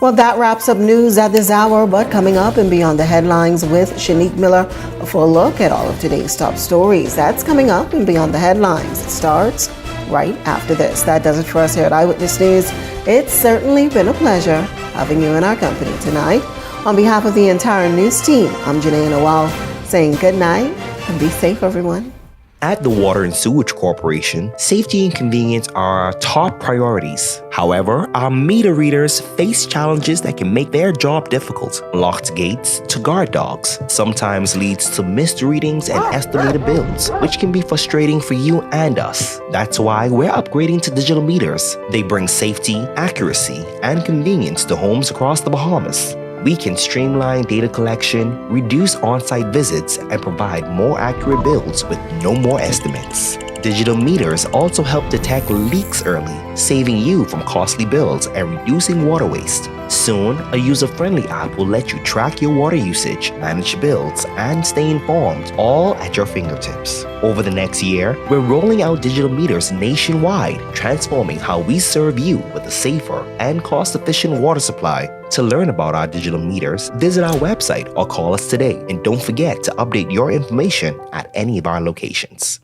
Well, that wraps up news at this hour, but coming up and beyond the headlines with Shanique Miller, a full look at all of today's top stories. That's coming up and beyond the headlines. It starts right after this. That does it for us here at Eyewitness News. It's certainly been a pleasure having you in our company tonight. On behalf of the entire news team, I'm Janae Noel saying good night and be safe, everyone. At the Water and Sewage Corporation, safety and convenience are our top priorities. However, our meter readers face challenges that can make their job difficult. Locked gates to guard dogs sometimes leads to missed readings and estimated bills, which can be frustrating for you and us. That's why we're upgrading to digital meters. They bring safety, accuracy, and convenience to homes across the Bahamas. We can streamline data collection, reduce on-site visits, and provide more accurate bills with no more estimates. Digital meters also help detect leaks early, saving you from costly bills and reducing water waste. Soon, a user-friendly app will let you track your water usage, manage bills, and stay informed, all at your fingertips. Over the next year, we're rolling out digital meters nationwide, transforming how we serve you with a safer and cost-efficient water supply. To learn about our digital meters, visit our website or call us today. And don't forget to update your information at any of our locations.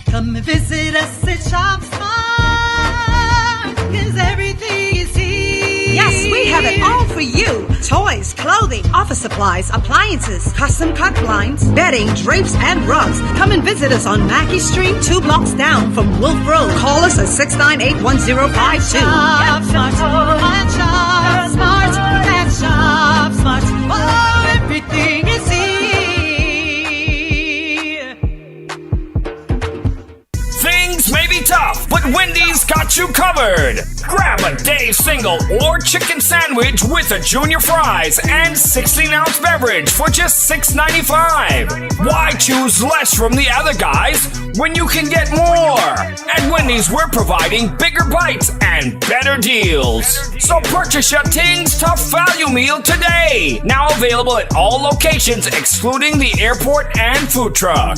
Come and visit us at Shop Smart, 'cause everything is here. Yes, we have it all for you. Toys, clothing, office supplies, appliances, custom cut blinds, bedding, drapes, and rugs. Come and visit us on Mackey Street, 2 blocks down from Wolf Road. Call us at 698-1052. Shop Smart, at Shop Smart, at Shop Smart. Oh, everything is here. Things may be tough, but Wendy's got you covered. Grab a day single or chicken sandwich with a junior fries and 16-ounce beverage for just $6.95. Why choose less from the other guys when you can get more? At Wendy's, we're providing bigger bites and better deals. So purchase your Ting's Tough Value Meal today. Now available at all locations excluding the airport and food truck.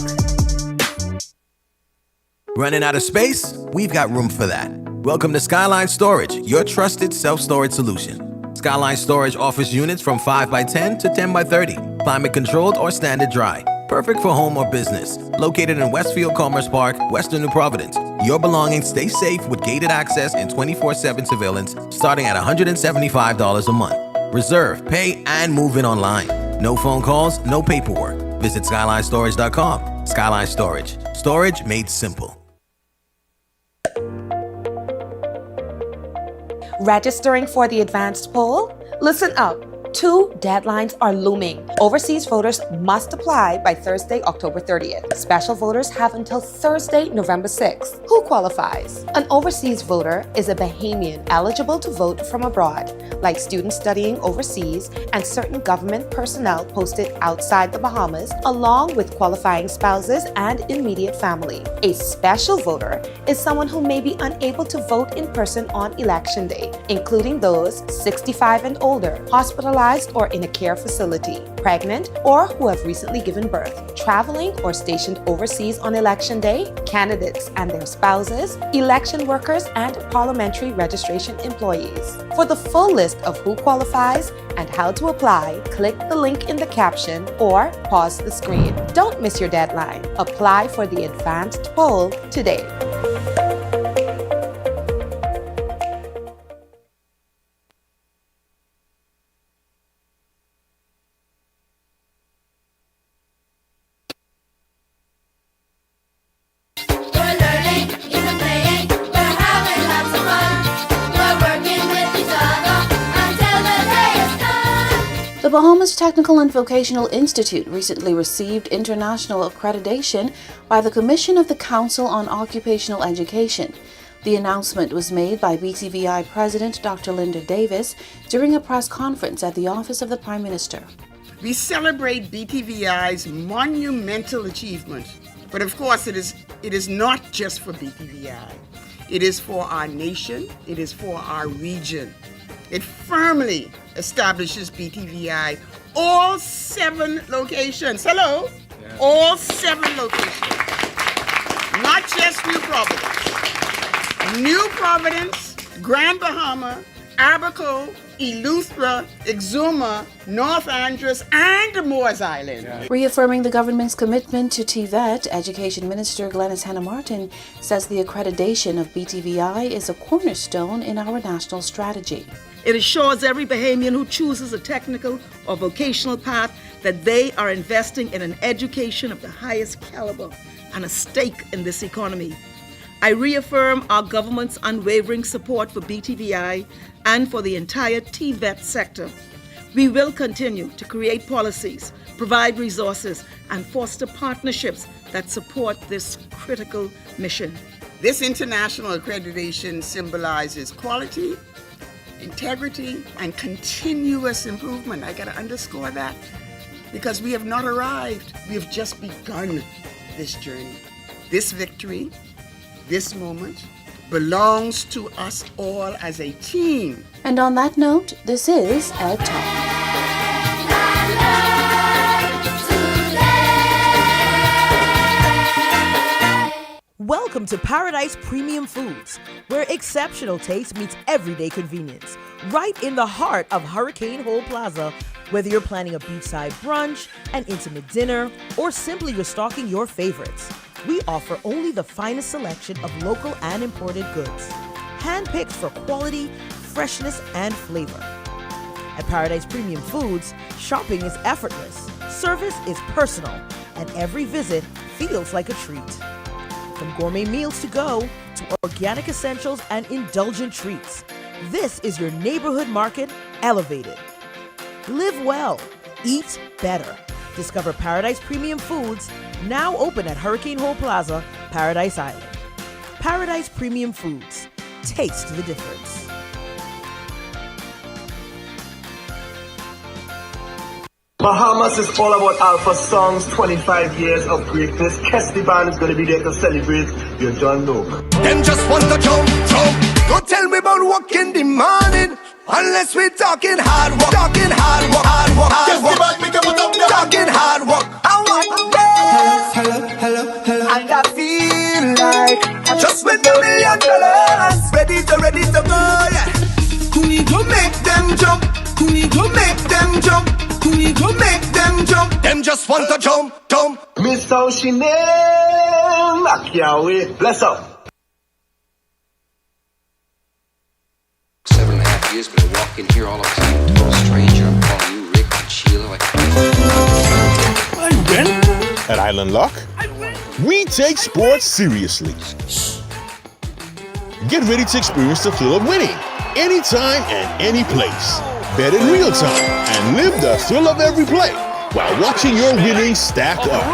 Running out of space? We've got room for that. Welcome to Skyline Storage, your trusted self-storage solution. Skyline Storage offers units from 5x10 to 10x30, climate controlled or standard dry. Perfect for home or business. Located in Westfield Commerce Park, Western New Providence. Your belongings stay safe with gated access and 24/7 surveillance starting at $175 a month. Reserve, pay, and move in online. No phone calls, no paperwork. Visit SkylineStorage.com. Skyline Storage. Storage made simple. Registering for the advanced poll? Listen up. 2 deadlines are looming. Overseas voters must apply by Thursday, October 30th. Special voters have until Thursday, November 6th. Who qualifies? An overseas voter is a Bahamian eligible to vote from abroad, like students studying overseas and certain government personnel posted outside the Bahamas, along with qualifying spouses and immediate family. A special voter is someone who may be unable to vote in person on election day, including those 65 and older, hospitalized or in a care facility, pregnant, or who have recently given birth, traveling or stationed overseas on election day, candidates and their spouses, election workers, and parliamentary registration employees. For the full list of who qualifies and how to apply, click the link in the caption or pause the screen. Don't miss your deadline. Apply for the advanced poll today. The Bahamas Technical and Vocational Institute recently received international accreditation by the Commission of the Council on Occupational Education. The announcement was made by BTVI President Dr. Linda Davis during a press conference at the Office of the Prime Minister. We celebrate BTVI's monumental achievement, but of course it is not just for BTVI. It is for our nation, it is for our region. It firmly establishes BTVI all 7 locations. Hello? Yeah. All 7 locations. Not just New Providence. New Providence, Grand Bahama, Abaco, Eleuthera, Exuma, North Andros, and Moores Island. Reaffirming the government's commitment to TVET, Education Minister Glenys Hannah Martin says the accreditation of BTVI is a cornerstone in our national strategy. It assures every Bahamian who chooses a technical or vocational path that they are investing in an education of the highest caliber and a stake in this economy. I reaffirm our government's unwavering support for BTVI and for the entire TVET sector. We will continue to create policies, provide resources, and foster partnerships that support this critical mission. This international accreditation symbolizes quality, integrity, and continuous improvement. I gotta underscore that because we have not arrived. We have just begun this journey. This victory, this moment, belongs to us all as a team. And on that note, this is Ed Talk. Welcome to Paradise Premium Foods, where exceptional taste meets everyday convenience. Right in the heart of Hurricane Hole Plaza, whether you're planning a beachside brunch, an intimate dinner, or simply restocking your favorites, we offer only the finest selection of local and imported goods, handpicked for quality, freshness, and flavor. At Paradise Premium Foods, shopping is effortless, service is personal, and every visit feels like a treat. From gourmet meals to go to organic essentials and indulgent treats, this is your neighborhood market elevated. Live well, eat better. Discover Paradise Premium Foods, now open at Hurricane Hole Plaza, Paradise Island. Paradise Premium Foods. Taste the difference. Bahamas is all about Alpha Songs, 25 years of greatness. Kesty Band is going to be there to celebrate. You don't know. Them just want to jump. Don't tell me about work in the morning. Unless we're talking hard work. Talking hard work. Talking hard work. Hello. And I feel like I just with $1 million. Ready to go, yeah. We go make them jump. We go make them jump. We go make them jump. Them just want to jump. Miss Ocean, knock your way. Bless up. 7.5 years, but I walk in here all of a sudden, total stranger. I'm calling you Rick and Sheila. I win. At Island Lock, we take sports seriously. Get ready to experience the thrill of winning anytime and any place. Bet in real time and live the thrill of every play while watching your winnings stack up.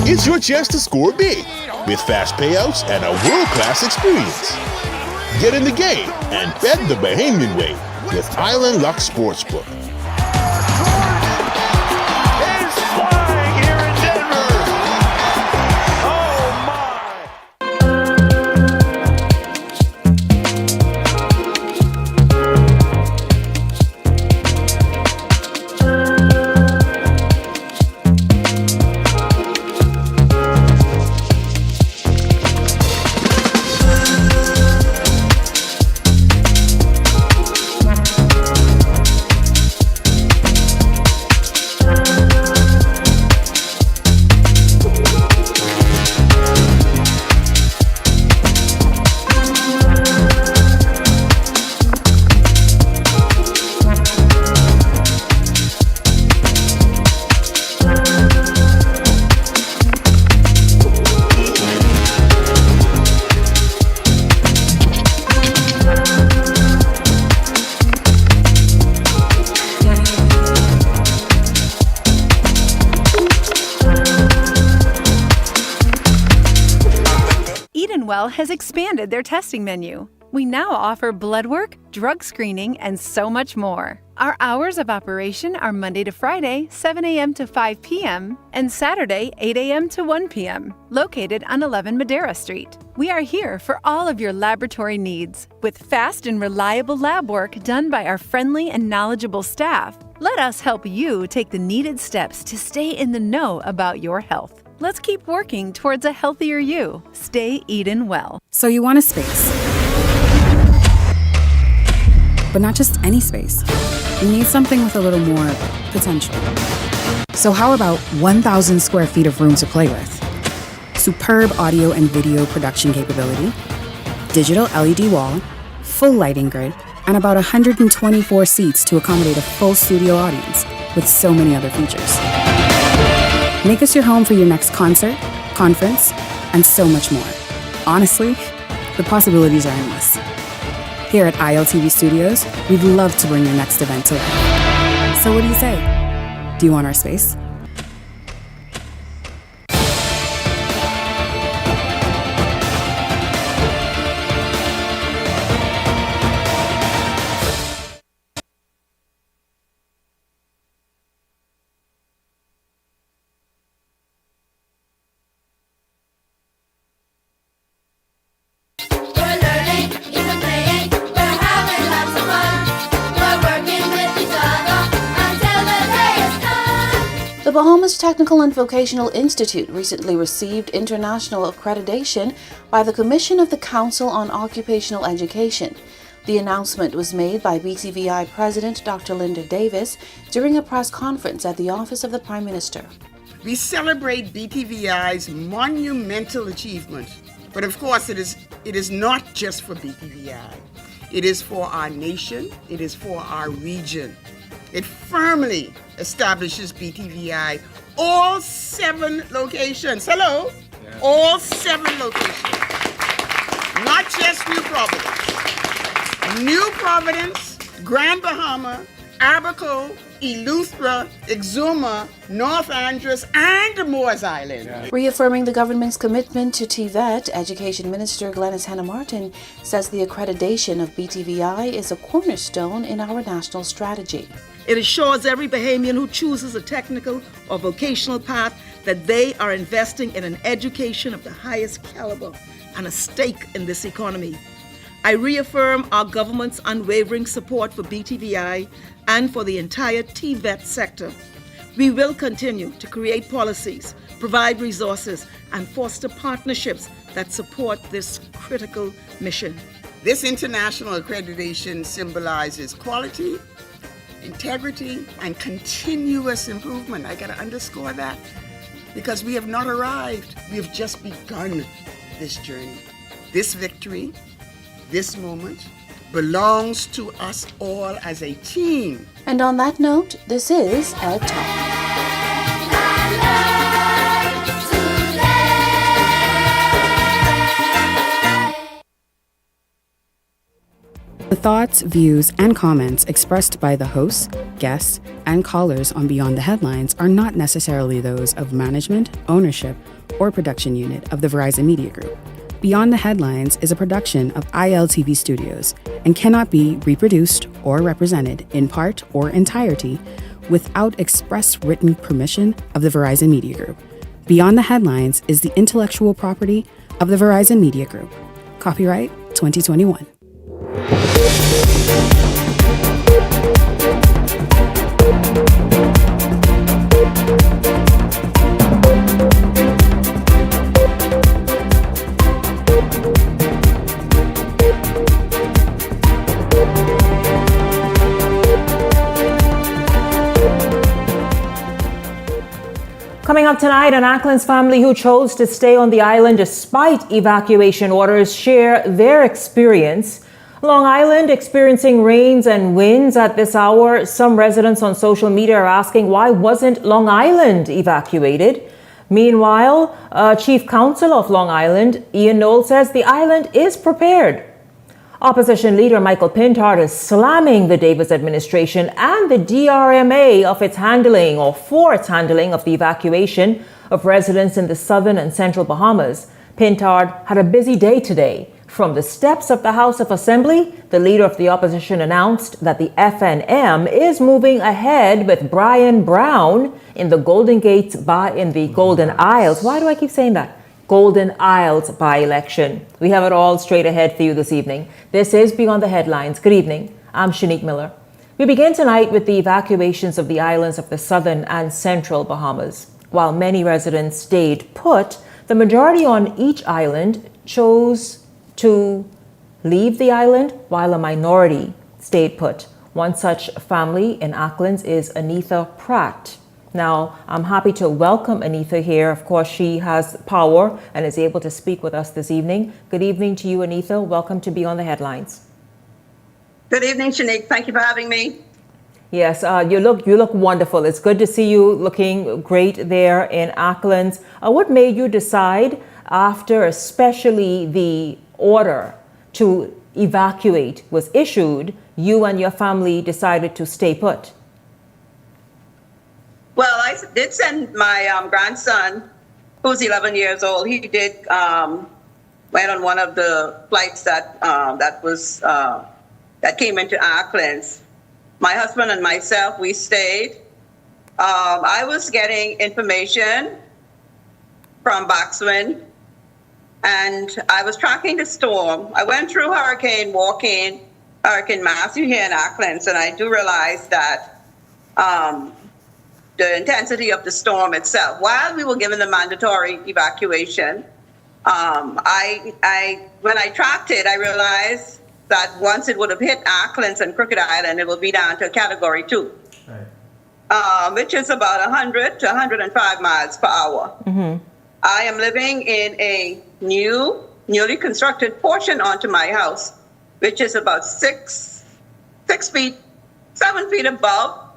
It's your chance to score big with fast payouts and a world-class experience. Get in the game and bet the Bahamian way with Island Luck Sportsbook. Has expanded their testing menu. We now offer blood work, drug screening, and so much more. Our hours of operation are Monday to Friday, 7 a.m. to 5 p.m., and Saturday, 8 a.m. to 1 p.m., located on 11 Madera Street. We are here for all of your laboratory needs, with fast and reliable lab work done by our friendly and knowledgeable staff. Let us help you take the needed steps to stay in the know about your health. Let's keep working towards a healthier you. Stay Eden well. So you want a space. But not just any space. You need something with a little more potential. So how about 1,000 square feet of room to play with? Superb audio and video production capability, digital LED wall, full lighting grid, and about 124 seats to accommodate a full studio audience with so many other features. Make us your home for your next concert, conference, and so much more. Honestly, the possibilities are endless. Here at ILTV Studios, we'd love to bring your next event to life. So what do you say? Do you want our space? The Bahamas Technical and Vocational Institute recently received international accreditation by the Commission of the Council on Occupational Education. The announcement was made by BTVI President Dr. Linda Davis during a press conference at the Office of the Prime Minister. We celebrate BTVI's monumental achievement, but of course it is not just for BTVI. It is for our nation, it is for our region. It firmly establishes BTVI all 7 locations. Hello? Yeah. All 7 locations. Not just New Providence. New Providence, Grand Bahama, Abaco, Eleuthera, Exuma, North Andros, and Moores Island. Yeah. Reaffirming the government's commitment to TVET, Education Minister Glenys Hannah-Martin says the accreditation of BTVI is a cornerstone in our national strategy. It assures every Bahamian who chooses a technical or vocational path that they are investing in an education of the highest caliber and a stake in this economy. I reaffirm our government's unwavering support for BTVI and for the entire TVET sector. We will continue to create policies, provide resources, and foster partnerships that support this critical mission. This international accreditation symbolizes quality, integrity, and continuous improvement. I gotta underscore that because we have not arrived. We have just begun this journey. This victory, this moment, belongs to us all as a team. And on that note, this is Ed Talk. The thoughts, views, and comments expressed by the hosts, guests, and callers on Beyond the Headlines are not necessarily those of management, ownership, or production unit of the Verizon Media Group. Beyond the Headlines is a production of ILTV Studios and cannot be reproduced or represented in part or entirety without express written permission of the Verizon Media Group. Beyond the Headlines is the intellectual property of the Verizon Media Group. Copyright 2021. Coming up tonight, an Ackland's family who chose to stay on the island despite evacuation orders share their experience. Long Island experiencing rains and winds at this hour. Some residents on social media are asking why wasn't Long Island evacuated? Meanwhile, Chief Counsel of Long Island, Ian Knoll, says the island is prepared. Opposition leader Michael Pintard is slamming the Davis administration and the DRMA for its handling of the evacuation of residents in the southern and central Bahamas. Pintard had a busy day today. From the steps of the House of Assembly, the leader of the opposition announced that the FNM is moving ahead with Brian Brown in the Golden Isles. Why do I keep saying that? Golden Isles by-election. We have it all straight ahead for you this evening. This is Beyond the Headlines. Good evening. I'm Shanique Miller. We begin tonight with the evacuations of the islands of the southern and central Bahamas. While many residents stayed put, the majority on each island chose to leave the island, while a minority stayed put. One such family in Acklands is Anitha Pratt. Now, I'm happy to welcome Anitha here. Of course, she has power and is able to speak with us this evening. Good evening to you, Anitha. Welcome to Be on the Headlines. Good evening, Shanique. Thank you for having me. Yes, you look wonderful. It's good to see you looking great there in Acklands. What made you decide, after especially the order to evacuate was issued, you and your family decided to stay put? Well, I did send my grandson, who's 11 years old. He did went on one of the flights that came into Acklands. My husband and myself, we stayed. I was getting information from Boxwind, and I was tracking the storm. I went through Hurricane Matthew here in Acklands, and I do realize that the intensity of the storm itself, while we were given the mandatory evacuation, when I tracked it, I realized that once it would have hit Acklands and Crooked Island, it will be down to Category 2, which is about 100 to 105 miles per hour. Mm-hmm. I am living in a newly constructed portion onto my house, which is about 7 feet above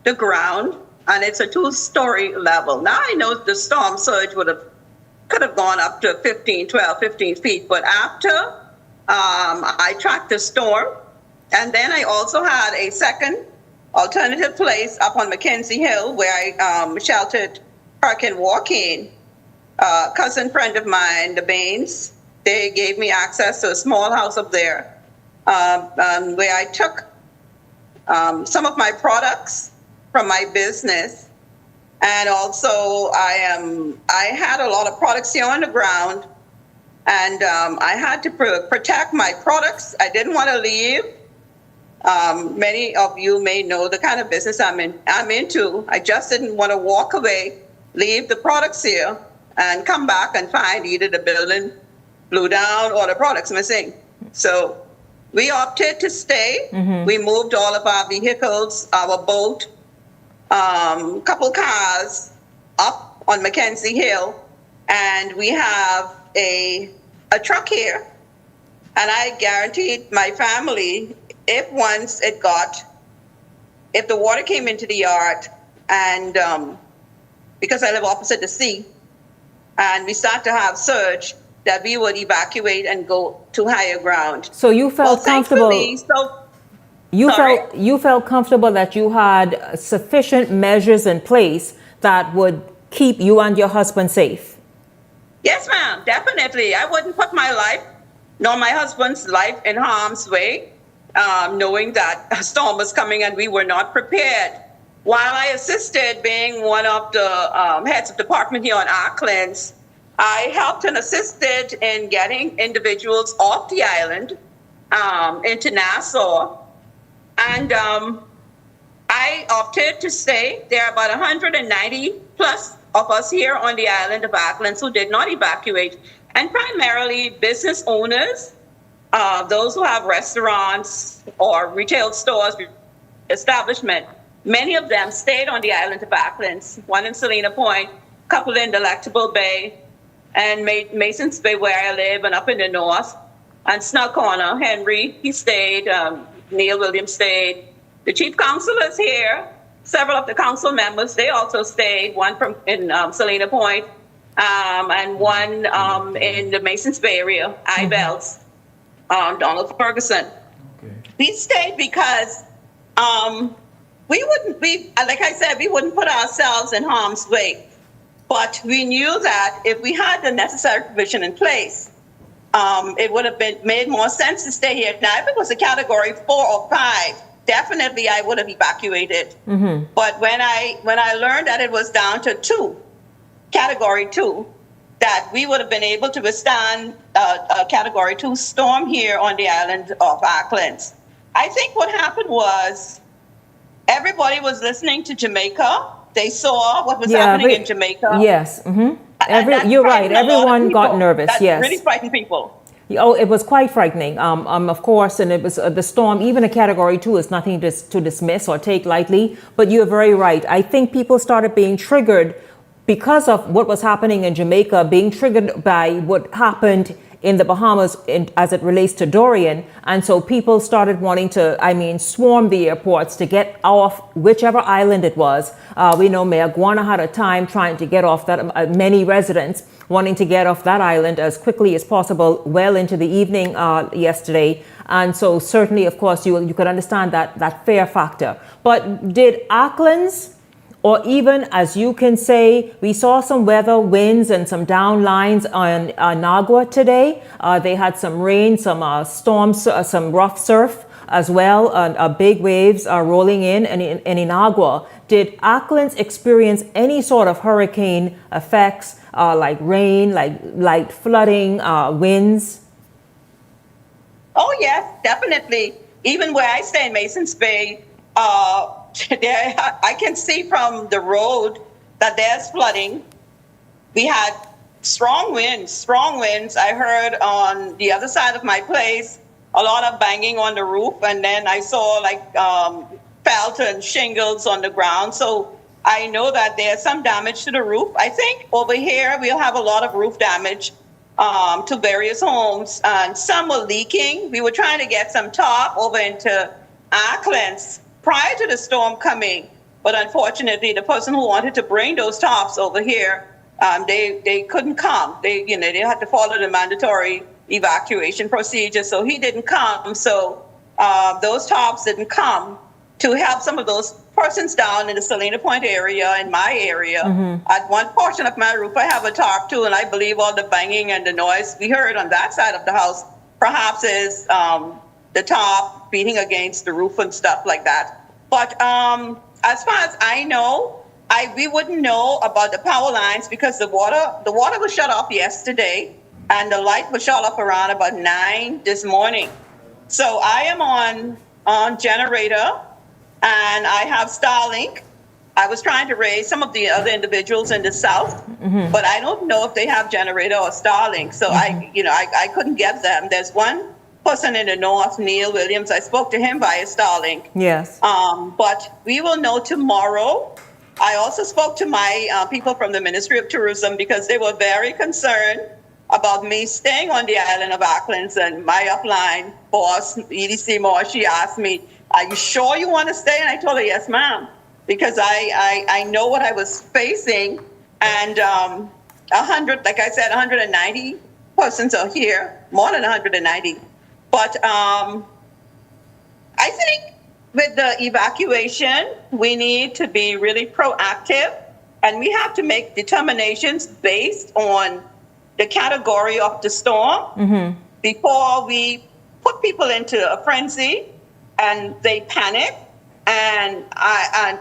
the ground, and it's a 2-story level. Now I know the storm surge could have gone up to 15 feet, but after I tracked the storm, and then I also had a second alternative place up on Mackenzie Hill where I sheltered Hurricane Joaquin. Cousin friend of mine, the Baines, they gave me access to a small house up there where I took some of my products from my business, and also I had a lot of products here on the ground. And I had to protect my products. I didn't want to leave. Many of you may know the kind of business I'm into. I just didn't want to walk away, leave the products here, and come back and find either the building blew down or the products missing. So we opted to stay. Mm-hmm. We moved all of our vehicles, our boat, couple cars up on Mackenzie Hill, and we have a truck here, and I guaranteed my family if the water came into the yard, and because I live opposite the sea, and we start to have surge, that we would evacuate and go to higher ground. So you felt comfortable. Sorry? You felt comfortable that you had sufficient measures in place that would keep you and your husband safe. Yes, ma'am, definitely. I wouldn't put my life, nor my husband's life, in harm's way, knowing that a storm was coming and we were not prepared. While I assisted, being one of the heads of department here on Acklands, I helped and assisted in getting individuals off the island into Nassau. And I opted to stay. There are about 190 plus of us here on the island of Acklands who did not evacuate, and primarily business owners, those who have restaurants or retail stores, establishment. Many of them stayed on the island of Acklands, one in Salina Point, a couple in Delectable Bay, and Masons Bay where I live, and up in the north, and Snug Corner, Henry, he stayed, Neil Williams stayed. The chief counselors here, several of the council members, they also stayed, one in Salina Point, and one in the Masons Bay area, Ibels, Donald Ferguson. Okay. We stayed because like I said, we wouldn't put ourselves in harm's way. But we knew that if we had the necessary provision in place, it would have made more sense to stay here. Now, if it was a category 4 or 5, definitely I would have evacuated. Mm-hmm. But when I learned that it was down to 2, category 2, that we would have been able to withstand a category 2 storm here on the island of Acklands. I think what happened was everybody was listening to Jamaica they saw what was happening in Jamaica. Yes. And that You're right. frightened a lot of Everyone got people. nervous. That yes. really frightened people. Oh, it was quite frightening. Of course, and it was the storm. Even a Category 2 is nothing to dismiss or take lightly. But you're very right. I think people started being triggered because of what was happening in Jamaica, being triggered by what happened in the Bahamas as it relates to Dorian. And so people started wanting to, swarm the airports to get off whichever island it was. We know Mayor Guana had a time trying to get off that, many residents wanting to get off that island as quickly as possible, well into the evening yesterday. And so certainly, of course, you could understand that fear factor. But did Auckland's, or even, as you can say, we saw some weather, winds, and some down lines on Nagua today. They had some rain, some storms, some rough surf as well. Big waves are rolling in Nagua. Did Auckland's experience any sort of hurricane effects, like rain, like light flooding, winds? Oh, yes, definitely. Even where I stay in Masons Bay, I can see from the road that there's flooding. We had strong winds. I heard on the other side of my place a lot of banging on the roof, and then I saw felt and shingles on the ground. So I know that there's some damage to the roof. I think over here we'll have a lot of roof damage to various homes, and some were leaking. We were trying to get some top over into Auckland's prior to the storm coming, but unfortunately, the person who wanted to bring those tops over here, they couldn't come. They had to follow the mandatory evacuation procedure, so he didn't come. So those tops didn't come to help some of those persons down in the Salina Point area, in my area. At one portion of my roof, I have a tarp too, and I believe all the banging and the noise we heard on that side of the house perhaps is the top beating against the roof and stuff like that. But as far as I know, we wouldn't know about the power lines because the water was shut off yesterday, and the light was shut off around about 9 this morning. So I am on generator, and I have Starlink. I was trying to raise some of the other individuals in the south, but I don't know if they have generator or Starlink. So I couldn't get them. There's one person in the north, Neil Williams. I spoke to him via Starlink. Yes. But we will know tomorrow. I also spoke to my people from the Ministry of Tourism because they were very concerned about me staying on the island of Auckland. And my upline boss, Edie Seymour, she asked me, "Are you sure you want to stay?" And I told her, "Yes, ma'am," because I know what I was facing. And 190 persons are here, more than 190. But I think with the evacuation, we need to be really proactive, and we have to make determinations based on the category of the storm before we put people into a frenzy and they panic. And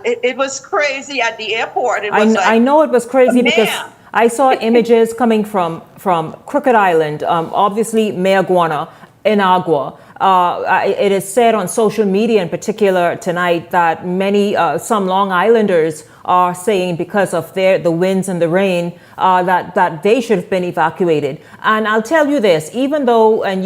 it was crazy at the airport. It was I know it was crazy because I saw images coming from Crooked Island, obviously Mayor Guana, in Agua. It is said on social media in particular tonight that some Long Islanders are saying because of the winds and the rain that they should have been evacuated. And I'll tell you this, even though, and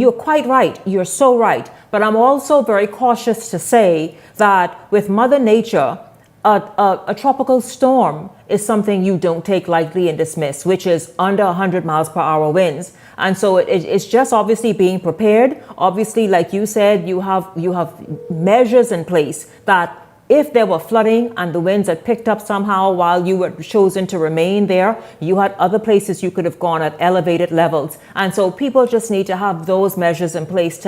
you're quite right, you're so right, but I'm also very cautious to say that with Mother Nature, a tropical storm is something you don't take lightly and dismiss, which is under 100 miles per hour winds. And so it's just obviously being prepared. Obviously, like you said, you have measures in place that if there were flooding and the winds had picked up somehow while you were chosen to remain there, you had other places you could have gone at elevated levels. And so people just need to have those measures in place,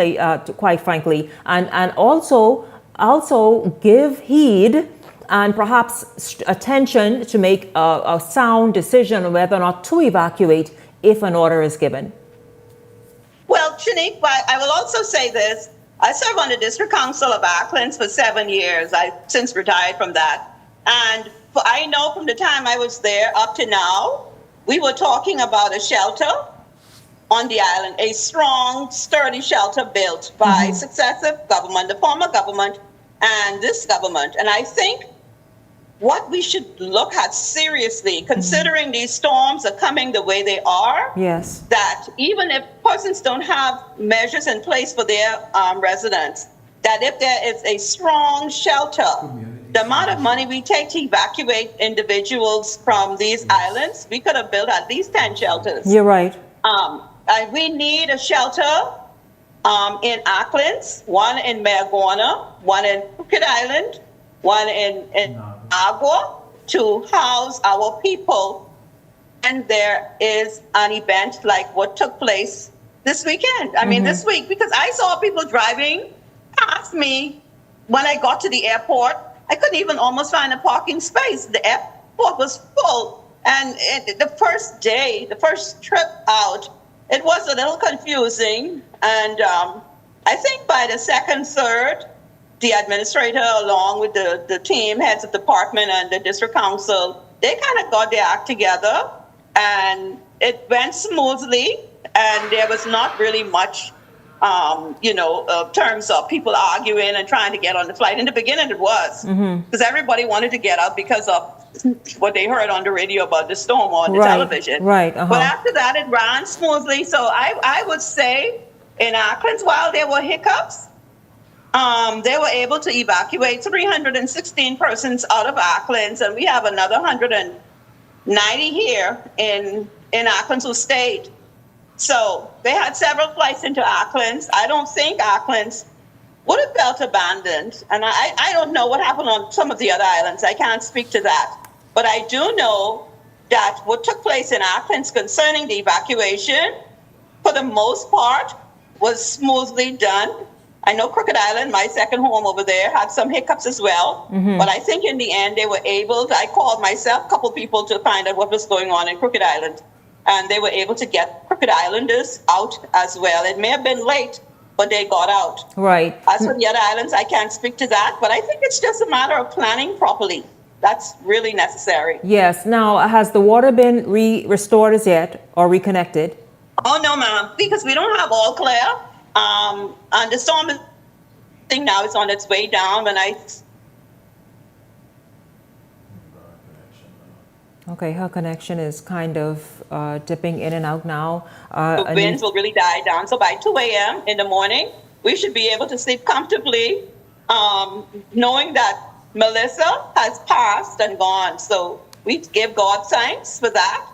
quite frankly, and also give heed and perhaps attention to make a sound decision on whether or not to evacuate if an order is given. Well, Shanique, I will also say this. I served on the District Council of Auckland for 7 years. I've since retired from that. And I know from the time I was there up to now, we were talking about a shelter on the island, a strong, sturdy shelter built by successive government, the former government and this government. And I think what we should look at seriously, considering these storms are coming the way they are. Yes. That even if persons don't have measures in place for their residents, that if there is a strong shelter, the amount of money we take to evacuate individuals from these islands, we could have built at least 10 shelters. You're right. We need a shelter in Auckland, one in Margona, one in Crooked Island, one in Agua, to house our people. And there is an event like what took place this weekend. I mean, this week, because I saw people driving past me when I got to the airport. I couldn't even almost find a parking space. The airport was full. And the first day, the first trip out, it was a little confusing. And I think by the second, third, the administrator, along with the team, heads of department and the district council, they kind of got their act together. And it went smoothly. And there was not really much, terms of people arguing and trying to get on the flight. In the beginning, it was. Because everybody wanted to get out because of what they heard on the radio about the storm or on the television. Right. But after that, it ran smoothly. So I would say in Auckland, while there were hiccups, they were able to evacuate 316 persons out of Auckland, and we have another 190 here in Auckland who stayed. So they had several flights into Auckland. I don't think Auckland would have felt abandoned. And I don't know what happened on some of the other islands. I can't speak to that. But I do know that what took place in Auckland concerning the evacuation, for the most part, was smoothly done. I know Crooked Island, my second home over there, had some hiccups as well. But I think in the end, they were able to, I called myself, a couple people to find out what was going on in Crooked Island. And they were able to get Crooked Islanders out as well. It may have been late, but they got out. Right. As for the other islands, I can't speak to that, but I think it's just a matter of planning properly. That's really necessary. Yes. Now, has the water been restored as yet or reconnected? Oh, no, ma'am, because we don't have all clear. And the storm thing now is on its way down. When Okay, her connection is kind of dipping in and out now. The winds will really die down. So by 2 a.m. in the morning, we should be able to sleep comfortably, knowing that Melissa has passed and gone. So we give God thanks for that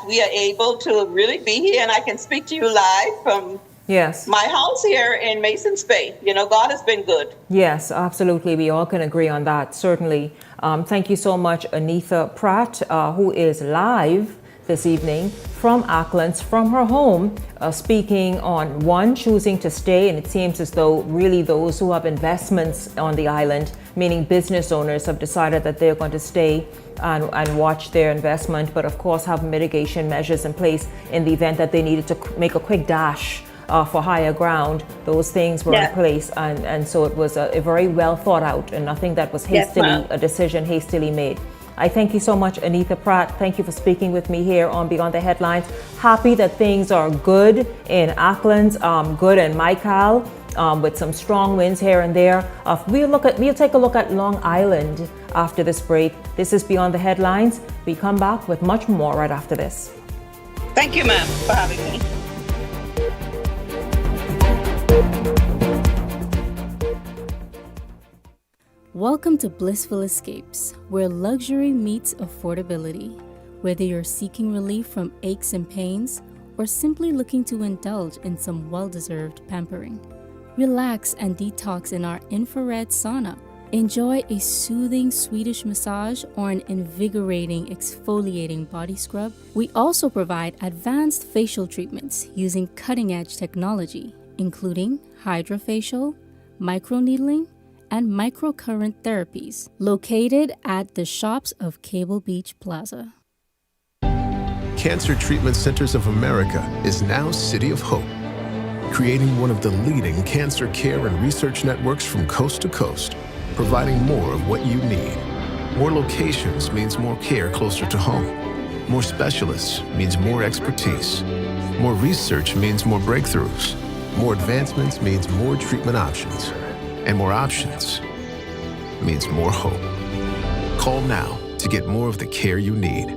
we are able to really be here. And I can speak to you live from my house here in Masons Bay. You know, God has been good. Yes, absolutely. We all can agree on that, certainly. Thank you so much, Anitha Pratt, who is live this evening from Auckland, from her home, speaking on one, choosing to stay. And it seems as though really those who have investments on the island, meaning business owners, have decided that they're going to stay and watch their investment, but of course have mitigation measures in place in the event that they needed to make a quick dash for higher ground. Those things were in place, and so it was a very well thought out and nothing that was a decision hastily made. I thank you so much, Anitha Pratt. Thank you for speaking with me here on Beyond the Headlines. Happy that things are good in Auckland, good in Michael, with some strong winds here and there. We'll take a look at Long Island after this break. This is Beyond the Headlines. We come back with much more right after this. Thank you, ma'am, for having me. Welcome to Blissful Escapes, where luxury meets affordability. Whether you're seeking relief from aches and pains or simply looking to indulge in some well-deserved pampering, relax and detox in our infrared sauna. Enjoy a soothing Swedish massage or an invigorating exfoliating body scrub. We also provide advanced facial treatments using cutting-edge technology, including hydrofacial, microneedling, and microcurrent therapies, located at the shops of Cable Beach Plaza. Cancer Treatment Centers of America is now City of Hope, creating one of the leading cancer care and research networks from coast to coast, providing more of what you need. More locations means more care closer to home. More specialists means more expertise. More research means more breakthroughs. More advancements means more treatment options. And more options means more hope. Call now to get more of the care you need.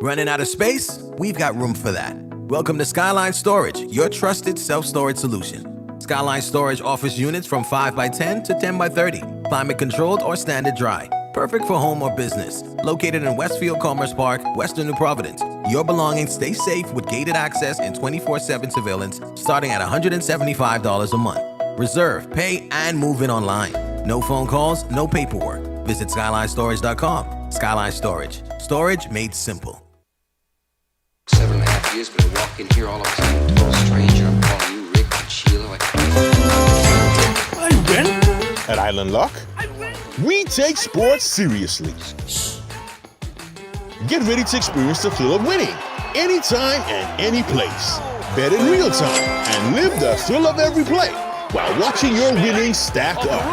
Running out of space? We've got room for that. Welcome to Skyline Storage, your trusted self-storage solution. Skyline Storage offers units from 5x10 to 10x30, climate controlled or standard dry. Perfect for home or business. Located in Westfield Commerce Park, Western New Providence. Your belongings stay safe with gated access and 24/7 surveillance starting at $175 a month. Reserve, pay, and move in online. No phone calls, no paperwork. Visit SkylineStorage.com. Skyline Storage. Storage made simple. 7.5 years, but I walk in here all of a sudden, total stranger. I'm calling you Rick and Sheila. I win. At Island Lock, we take sports seriously. Get ready to experience the thrill of winning anytime and any place. Bet in real time and live the thrill of every play while watching your winnings stack up.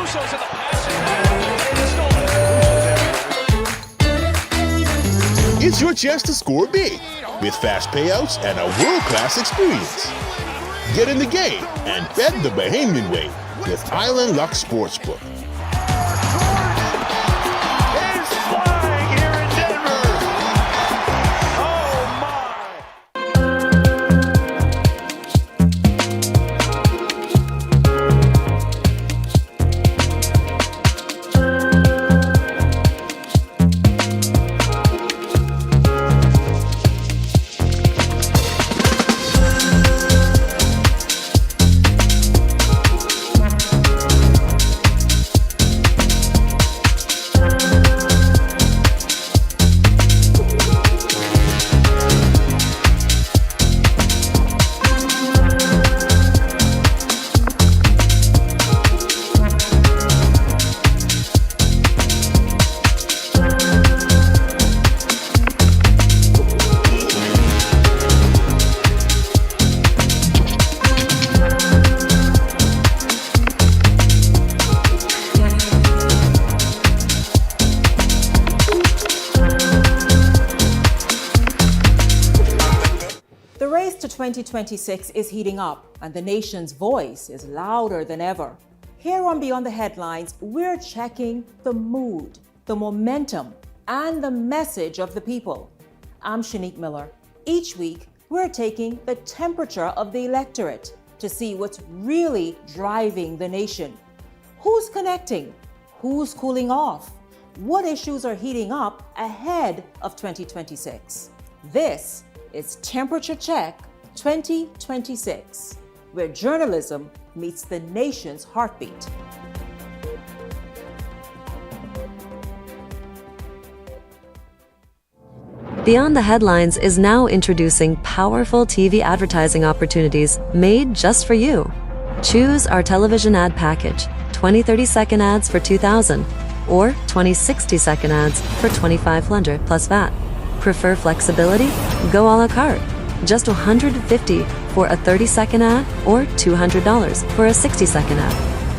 It's your chance to score big with fast payouts and a world-class experience. Get in the game and bet the Bahamian way with Island Luck Sportsbook. The race to 2026 is heating up, and the nation's voice is louder than ever. Here on Beyond the Headlines, we're checking the mood, the momentum, and the message of the people. I'm Shanique Miller. Each week, we're taking the temperature of the electorate to see what's really driving the nation. Who's connecting? Who's cooling off? What issues are heating up ahead of 2026? This is Temperature Check 2026, where journalism meets the nation's heartbeat. Beyond the Headlines is now introducing powerful TV advertising opportunities made just for you. Choose our television ad package, 20 30-second ads for $2,000 or 20 60-second ads for $2,500 plus VAT. Prefer flexibility? Go a la carte. Just $150 for a 30-second ad or $200 for a 60-second ad.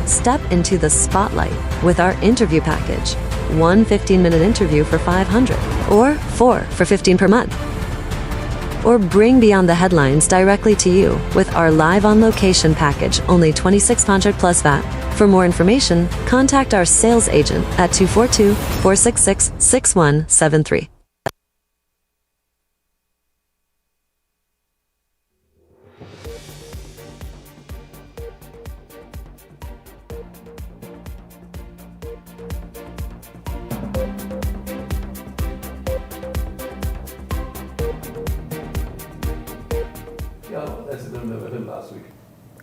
Step into the spotlight with our interview package. One 15-minute interview for $500 or 4 for $15 per month. Or bring Beyond the Headlines directly to you with our live on location package, only $2,600 plus VAT. For more information, contact our sales agent at 242-466-6173.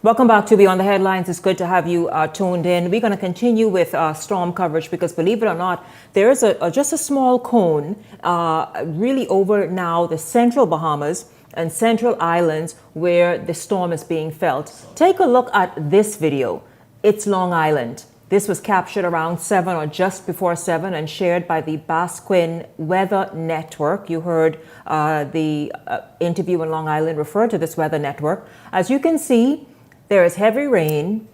Welcome back to Beyond the Headlines. It's good to have you tuned in. We're going to continue with storm coverage because, believe it or not, there is just a small cone really over now the central Bahamas and central islands where the storm is being felt. Take a look at this video. It's Long Island. This was captured around 7 or just before 7 and shared by the Basquin Weather Network. You heard the interview in Long Island refer to this weather network. As you can see, there is heavy rain,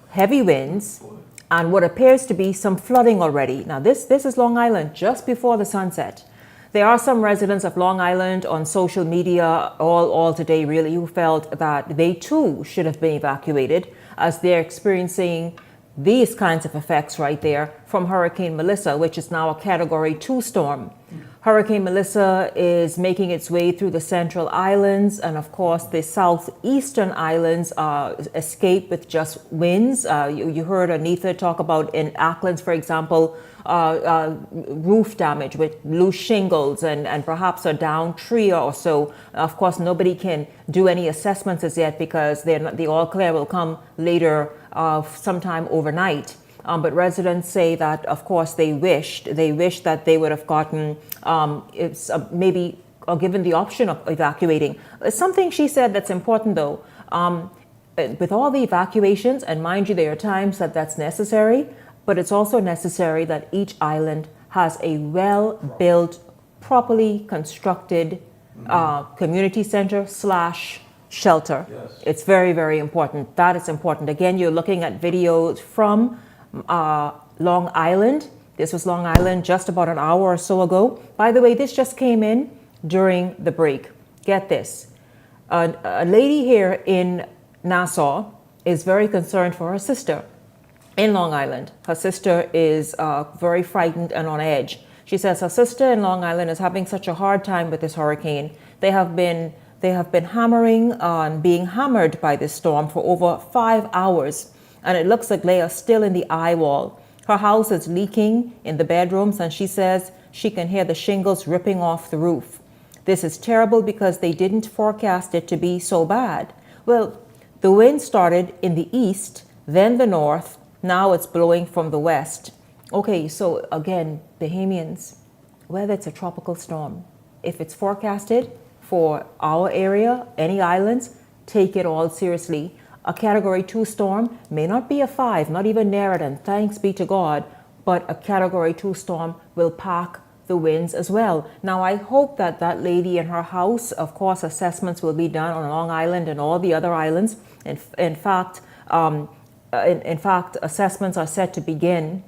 heavy winds, and what appears to be some flooding already. Now, this is Long Island just before the sunset. There are some residents of Long Island on social media all today, really, who felt that they too should have been evacuated as they're experiencing these kinds of effects right there from Hurricane Melissa, which is now a Category 2 storm. Hurricane Melissa is making its way through the central islands, and of course the southeastern islands escape with just winds. You heard Anitha talk about in Acklands, for example, roof damage with loose shingles and perhaps a downed tree or so. Of course, nobody can do any assessments as yet because the all clear will come later sometime overnight. But residents say that, of course, they wished that they would have gotten maybe given the option of evacuating. Something she said that's important, though, with all the evacuations, and mind you, there are times that's necessary, but it's also necessary that each island has a well-built, properly constructed community center / shelter. Yes. It's very, very important. That is important. Again, you're looking at videos from Long Island. This was Long Island just about an hour or so ago. By the way, this just came in during the break. Get this. A lady here in Nassau is very concerned for her sister in Long Island. Her sister is very frightened and on edge. She says her sister in Long Island is having such a hard time with this hurricane. They have been hammering on being hammered by this storm for over 5 hours. And it looks like they are still in the eye wall. Her house is leaking in the bedrooms, and she says she can hear the shingles ripping off the roof. This is terrible because they didn't forecast it to be so bad. Well, the wind started in the east, then the north. Now it's blowing from the west. Okay, so again, Bahamians, whether it's a tropical storm, if it's forecasted for our area, any islands, take it all seriously. A Category 2 storm may not be a 5, not even near it, and thanks be to God, but a Category 2 storm will pack the winds as well. Now, I hope that lady in her house, of course, assessments will be done on Long Island and all the other islands. In fact, assessments are set to begin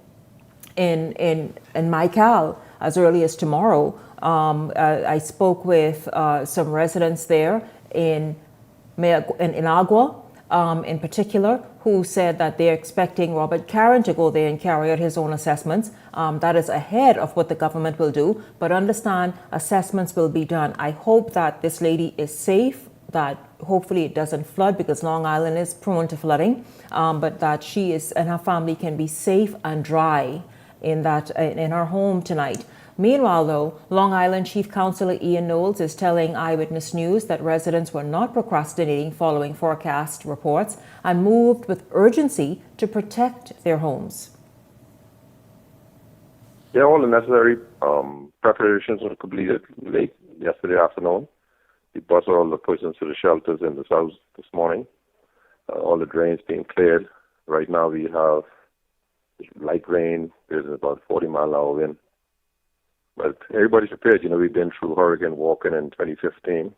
in MyCal as early as tomorrow. I spoke with some residents there in Agua, in particular, who said that they're expecting Robert Caron to go there and carry out his own assessments. That is ahead of what the government will do, but understand assessments will be done. I hope that this lady is safe, that hopefully it doesn't flood because Long Island is prone to flooding, but that she is and her family can be safe and dry in her home tonight. Meanwhile, though, Long Island Chief Counsellor Ian Knowles is telling Eyewitness News that residents were not procrastinating following forecast reports and moved with urgency to protect their homes. Yeah, all the necessary preparations were completed late yesterday afternoon. We brought all the persons to the shelters in the south this morning. All the drains being cleared. Right now we have light rain. There's about 40-mile-an-hour wind. But everybody's prepared. We've been through Hurricane Walken in 2015.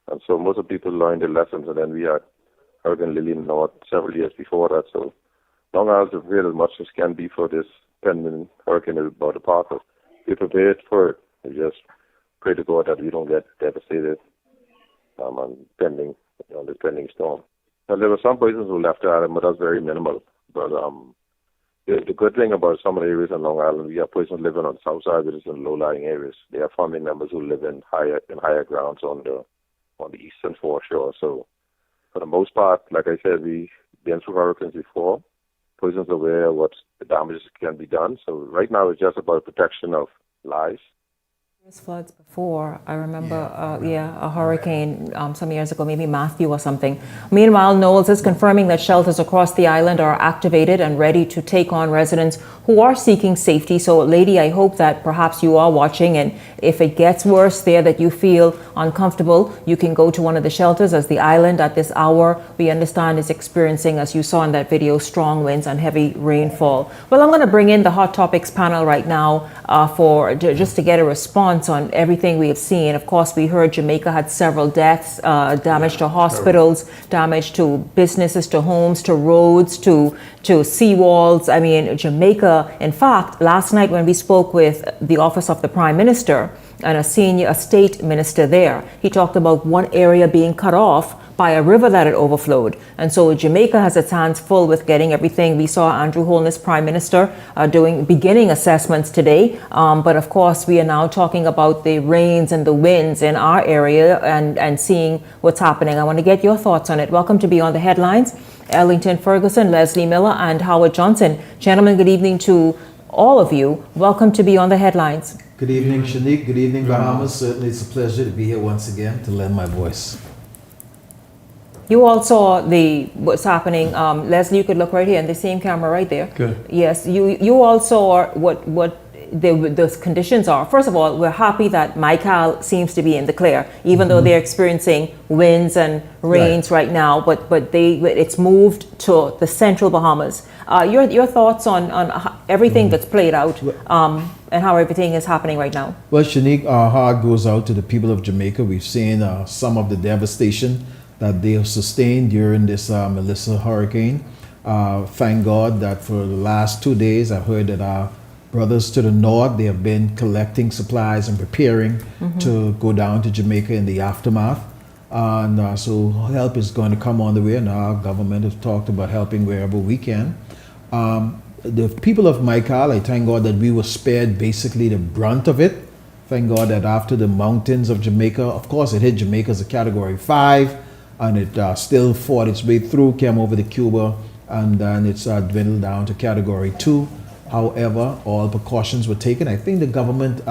And so most of the people learned their lessons. And then we had Hurricane Lillian North several years before that. So Long Island's prepared as much as can be for this pending hurricane is about to pass us. We're prepared for it. We just pray to God that we don't get devastated on this pending storm. Now, there were some persons who left the island, but that's very minimal. But the good thing about some of the areas in Long Island, we have persons living on the south side, which is in low-lying areas. They have family members who live in higher grounds on the eastern foreshore. So, for the most part, like I said, we've been through hurricanes before. Persons are aware of what the damage can be done. So, right now, it's just about protection of lives. Floods before. I remember, a hurricane some years ago, maybe Matthew or something. Meanwhile, Knowles is confirming that shelters across the island are activated and ready to take on residents who are seeking safety. So, lady, I hope that perhaps you are watching, and if it gets worse there, that you feel uncomfortable, you can go to one of the shelters, as the island at this hour, we understand, is experiencing, as you saw in that video, strong winds and heavy rainfall. Well, I'm going to bring in the Hot Topics panel right now just to get a response on everything we have seen. Of course, we heard Jamaica had several deaths, damage to hospitals, damage to businesses, to homes, to roads, to seawalls. I mean, Jamaica, in fact, last night when we spoke with the Office of the Prime Minister and a state minister there, he talked about one area being cut off by a river that had overflowed. And so Jamaica has its hands full with getting everything. We saw Andrew Holness, Prime Minister, beginning assessments today. But of course, we are now talking about the rains and the winds in our area and seeing what's happening. I want to get your thoughts on it. Welcome to Beyond the Headlines. Ellington Ferguson, Leslie Miller, and Howard Johnson. Gentlemen, good evening to all of you. Welcome to Beyond the Headlines. Good evening, Shanique. Good evening, Bahamas. Certainly it's a pleasure to be here once again to lend my voice. You all saw what's happening. Leslie, you could look right here in the same camera right there. Good. Yes, you all saw what the conditions are. First of all, we're happy that Michael seems to be in the clear, even though they're experiencing winds and rains right now. But it's moved to the central Bahamas. Your thoughts on everything that's played out and how everything is happening right now? Well, Shanique, our heart goes out to the people of Jamaica. We've seen some of the devastation that they have sustained during this Melissa hurricane. Thank God that for the last 2 days, I've heard that our brothers to the north, they have been collecting supplies and preparing to go down to Jamaica in the aftermath. And so help is going to come on the way, and our government has talked about helping wherever we can. The people of Michael, I thank God that we were spared basically the brunt of it. Thank God that after the mountains of Jamaica, of course it hit Jamaica as a Category 5, and it still fought its way through, came over to Cuba, and then it's dwindled down to Category 2. However, all precautions were taken. I think the government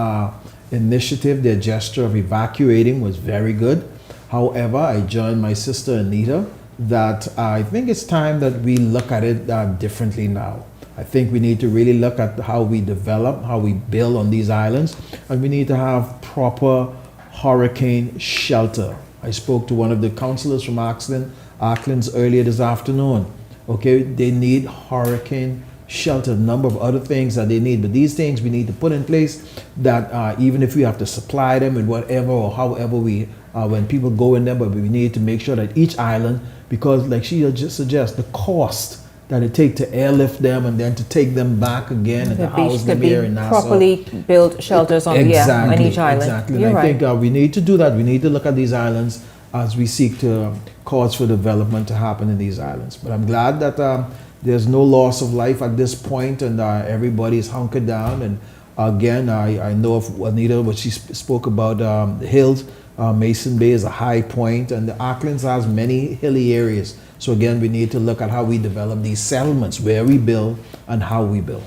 initiative, their gesture of evacuating was very good. However, I joined my sister Anita that I think it's time that we look at it differently now. I think we need to really look at how we develop, how we build on these islands, and we need to have proper hurricane shelter. I spoke to one of the councillors from Auckland's earlier this afternoon. Okay, they need hurricane shelter, a number of other things that they need, but these things we need to put in place that even if we have to supply them in whatever or however we, when people go in there, but we need to make sure that each island, because like she just suggests, the cost that it takes to airlift them and then to take them back again and to house them here in Nassau. Properly built shelters on each island. Exactly. And I think we need to do that. We need to look at these islands as we seek to cause for development to happen in these islands. But I'm glad that there's no loss of life at this point, and everybody's hunkered down. And again, I know of Anita, what she spoke about the hills. Mason Bay is a high point, and the Aucklands has many hilly areas. So again, we need to look at how we develop these settlements, where we build and how we build.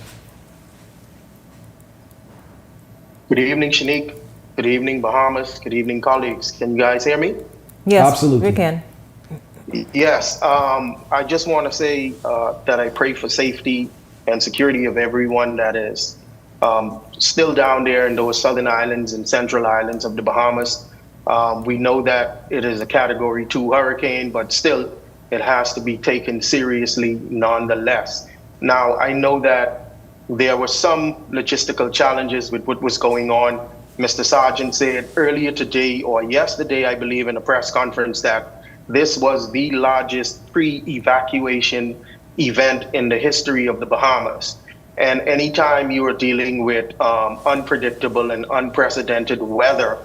Good evening, Shanique. Good evening, Bahamas. Good evening, colleagues. Can you guys hear me? Yes, absolutely. We can. Yes, I just want to say that I pray for safety and security of everyone that is still down there in those southern islands and central islands of the Bahamas. We know that it is a Category 2 hurricane, but still it has to be taken seriously nonetheless. Now, I know that there were some logistical challenges with what was going on. Mr. Sargent said earlier today or yesterday, I believe, in a press conference that this was the largest pre-evacuation event in the history of the Bahamas. And anytime you are dealing with unpredictable and unprecedented weather,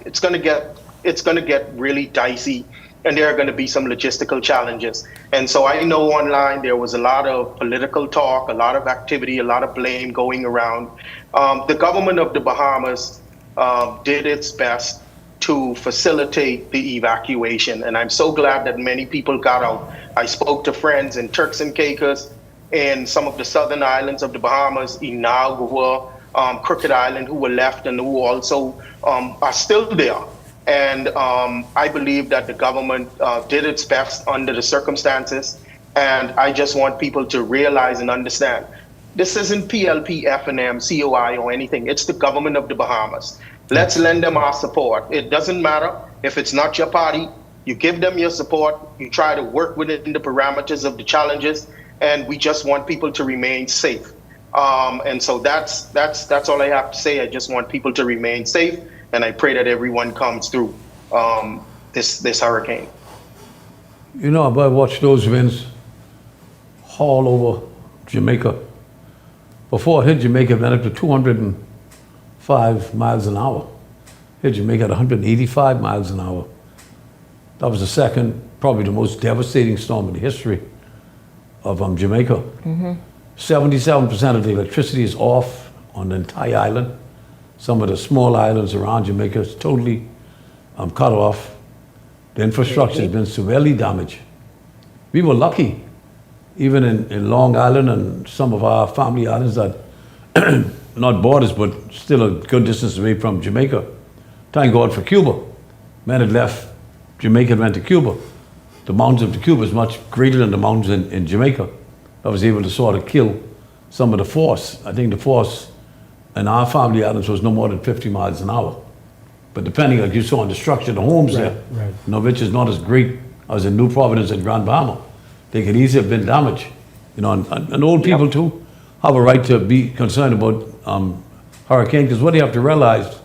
it's going to get really dicey, and there are going to be some logistical challenges. And so I know online there was a lot of political talk, a lot of activity, a lot of blame going around. The government of the Bahamas did its best to facilitate the evacuation, and I'm so glad that many people got out. I spoke to friends in Turks and Caicos and some of the southern islands of the Bahamas, Inagua, Crooked Island, who were left and who also are still there. And I believe that the government did its best under the circumstances. And I just want people to realize and understand, this isn't PLP, FNM, COI or anything. It's the government of the Bahamas. Let's lend them our support. It doesn't matter if it's not your party. You give them your support. You try to work within the parameters of the challenges. And we just want people to remain safe. And so that's all I have to say. I just want people to remain safe. And I pray that everyone comes through this hurricane. You know, I watched those winds haul over Jamaica. Before it hit Jamaica, it went up to 205 miles an hour. Hit Jamaica at 185 miles an hour. That was the second, probably the most devastating storm in the history of Jamaica. 77% of the electricity is off on the entire island. Some of the small islands around Jamaica is totally cut off. The infrastructure has been severely damaged. We were lucky, even in Long Island and some of our family islands that, not borders, but still a good distance away from Jamaica. Thank God for Cuba. Men had left Jamaica and went to Cuba. The mountains of Cuba is much greater than the mountains in Jamaica. I was able to sort of kill some of the force. I think the force in our family islands was no more than 50 miles an hour. But depending, like you saw on the structure of the homes there, which is not as great as in New Providence and Grand Bahama, they could easily have been damaged. And old people too have a right to be concerned about hurricane, because what they have to realize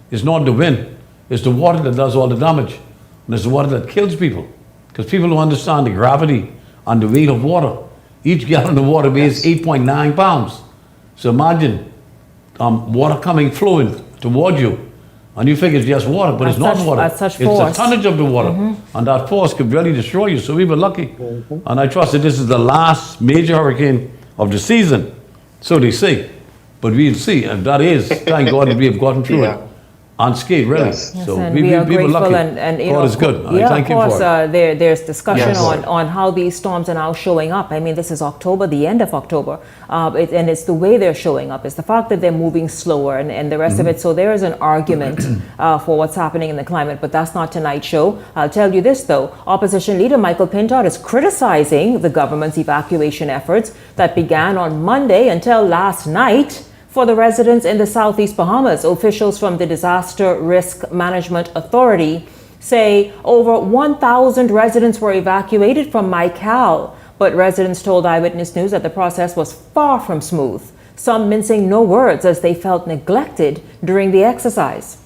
is not the wind, it's the water that does all the damage. And it's the water that kills people. Because people don't understand the gravity and the weight of water. Each gallon of water weighs 8.9 pounds. So imagine water flowing toward you. And you think it's just water, but it's not water. At such it's force. the tonnage of the water. And that force could really destroy you. So we were lucky. And I trust that this is the last major hurricane of the season. So they say. But we'll see. And that is, thank God that we have gotten through it unscathed, really. Yes, So and we we are were grateful lucky. and God is good. Yeah, I thank of course, you for it. there's discussion Yes. on how these storms are now showing up. I mean, this is October, the end of October, and it's the way they're showing up. It's the fact that they're moving slower and the rest of it. So there is an argument for what's happening in the climate, but that's not tonight's show. I'll tell you this, though. Opposition leader Michael Pintard is criticizing the government's evacuation efforts that began on Monday until last night. For the residents in the Southeast Bahamas, officials from the Disaster Risk Management Authority say over 1,000 residents were evacuated from Maikal, but residents told Eyewitness News that the process was far from smooth, some mincing no words as they felt neglected during the exercise.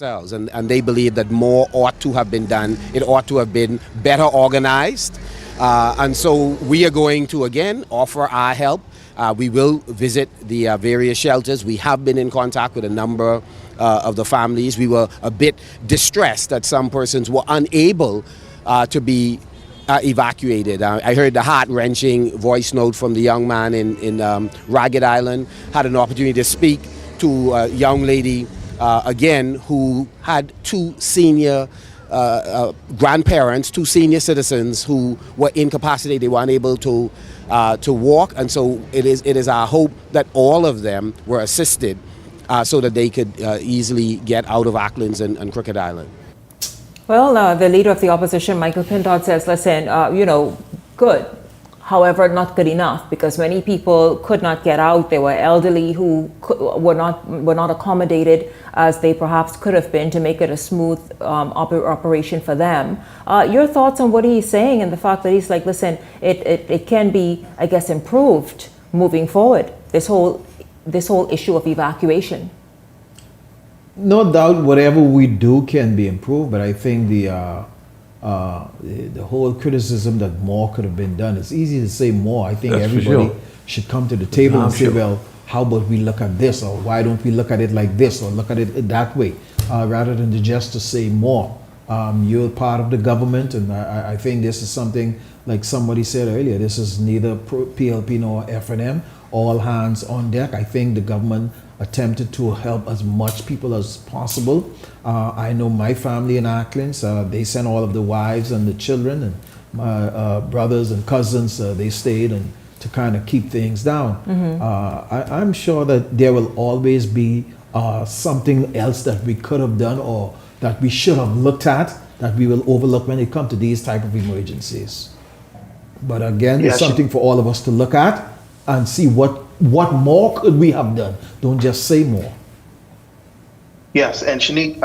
And they believe that more ought to have been done. It ought to have been better organized. And so we are going to, again, offer our help. We will visit the various shelters. We have been in contact with a number of the families. We were a bit distressed that some persons were unable to be evacuated. I heard the heart-wrenching voice note from the young man in Ragged Island. Had an opportunity to speak to a young lady, again, who had two senior grandparents, two senior citizens who were incapacitated. They were unable to walk, and so it is our hope that all of them were assisted so that they could easily get out of Acklands and Crooked Island. Well, the leader of the opposition, Michael Pintard, says, listen, good. However, not good enough, because many people could not get out. There were elderly who were not accommodated as they perhaps could have been to make it a smooth operation for them. Your thoughts on what he's saying and the fact that he's like, listen, it can be, I guess, improved moving forward. This whole issue of evacuation. No doubt, whatever we do can be improved, but I think the whole criticism that more could have been done. It's easy to say more. I think That's everybody for sure. should come to the table and say, well, how about we look at this, or why don't we look at it like this, or look at it that way, rather than just to say more. You're part of the government, and I think this is something, like somebody said earlier, this is neither PLP nor FNM, all hands on deck. I think the government attempted to help as much people as possible. I know my family in Acklands, they sent all of the wives and the children, and my brothers and cousins, they stayed and to kind of keep things down. I'm sure that there will always be something else that we could have done or that we should have looked at that we will overlook when it comes to these type of emergencies. But again, it's something for all of us to look at and see what more could we have done. Don't just say more. Yes, and Shanique,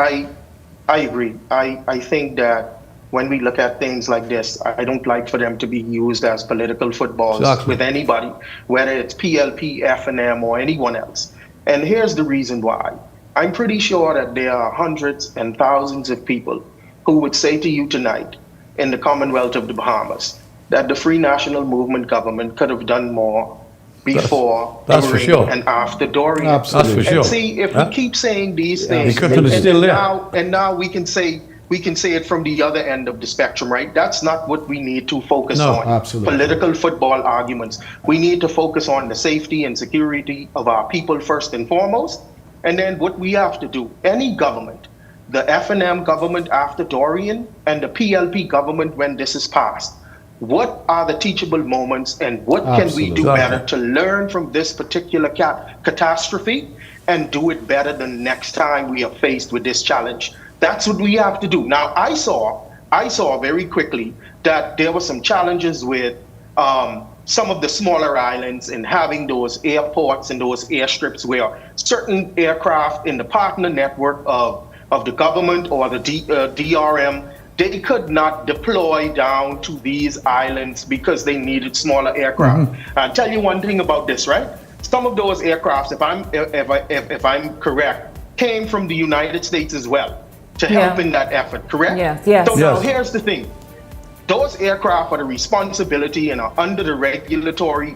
I agree. I think that when we look at things like this, I don't like for them to be used as political footballs with anybody, whether it's PLP, FNM, or anyone else. And here's the reason why. I'm pretty sure that there are hundreds and thousands of people who would say to you tonight in the Commonwealth of the Bahamas that the Free National Movement government could have done more before, that's for during, sure. and after Dorian. Absolutely. That's for sure. And see, if we keep saying these things, The curtain is still there. now we can say it from the other end of the spectrum, right? That's not what we need to focus on. Absolutely. Political football arguments. We need to focus on the safety and security of our people first and foremost. And then what we have to do, any government, the F&M government after Dorian and the PLP government when this is passed, what are the teachable moments and what can we do better to learn from this particular catastrophe and do it better the next time we are faced with this challenge? That's what we have to do. Now, I saw very quickly that there were some challenges with some of the smaller islands and having those airports and those airstrips where certain aircraft in the partner network of the government or the DRM, they could not deploy down to these islands because they needed smaller aircraft. I'll tell you one thing about this, right? Some of those aircrafts, if I'm correct, came from the United States as well to help in that effort, correct? Yes. So now here's the thing. Those aircraft are the responsibility and are under the regulatory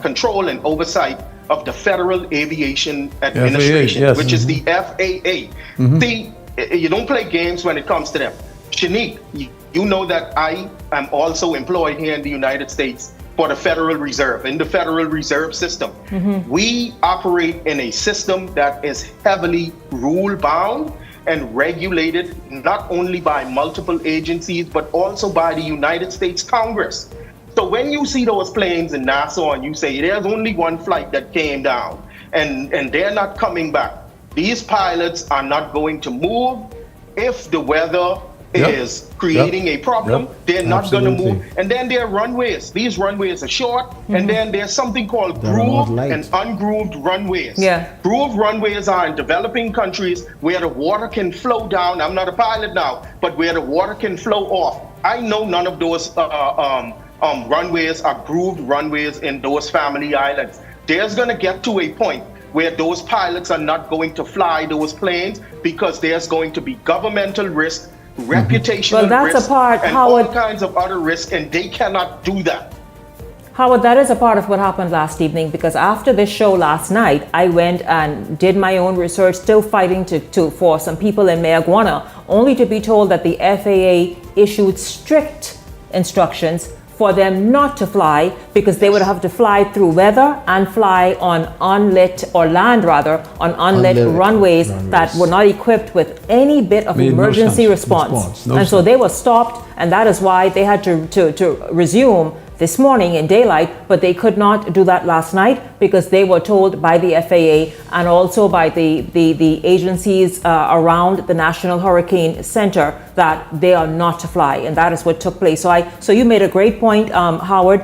control and oversight of the Federal Aviation Administration, which is the FAA. See, you don't play games when it comes to them. Shanique, you know that I am also employed here in the United States for the Federal Reserve, in the Federal Reserve System. We operate in a system that is heavily rule-bound and regulated not only by multiple agencies, but also by the United States Congress. So when you see those planes in Nassau and you say there's only one flight that came down and they're not coming back, these pilots are not going to move if the weather is creating a problem. They're not going to move. And then there are runways. These runways are short. And then there's something called grooved and ungrooved runways. Grooved runways are in developing countries where the water can flow down. I'm not a pilot now, but where the water can flow off. I know none of those runways are grooved runways in those family islands. There's going to get to a point where those pilots are not going to fly those planes because there's going to be governmental risk, reputational risk, and all kinds of other risks, and they cannot do that. Howard, that is a part of what happened last evening, because after this show last night, I went and did my own research, still fighting for some people in Mayaguana, only to be told that the FAA issued strict instructions for them not to fly, because they would have to fly through weather and fly on unlit, or land rather, on unlit runways that were not equipped with any bit of emergency response. And so they were stopped, and that is why they had to resume this morning in daylight, but they could not do that last night because they were told by the FAA and also by the agencies around the National Hurricane Center that they are not to fly, and that is what took place. So you made a great point, Howard.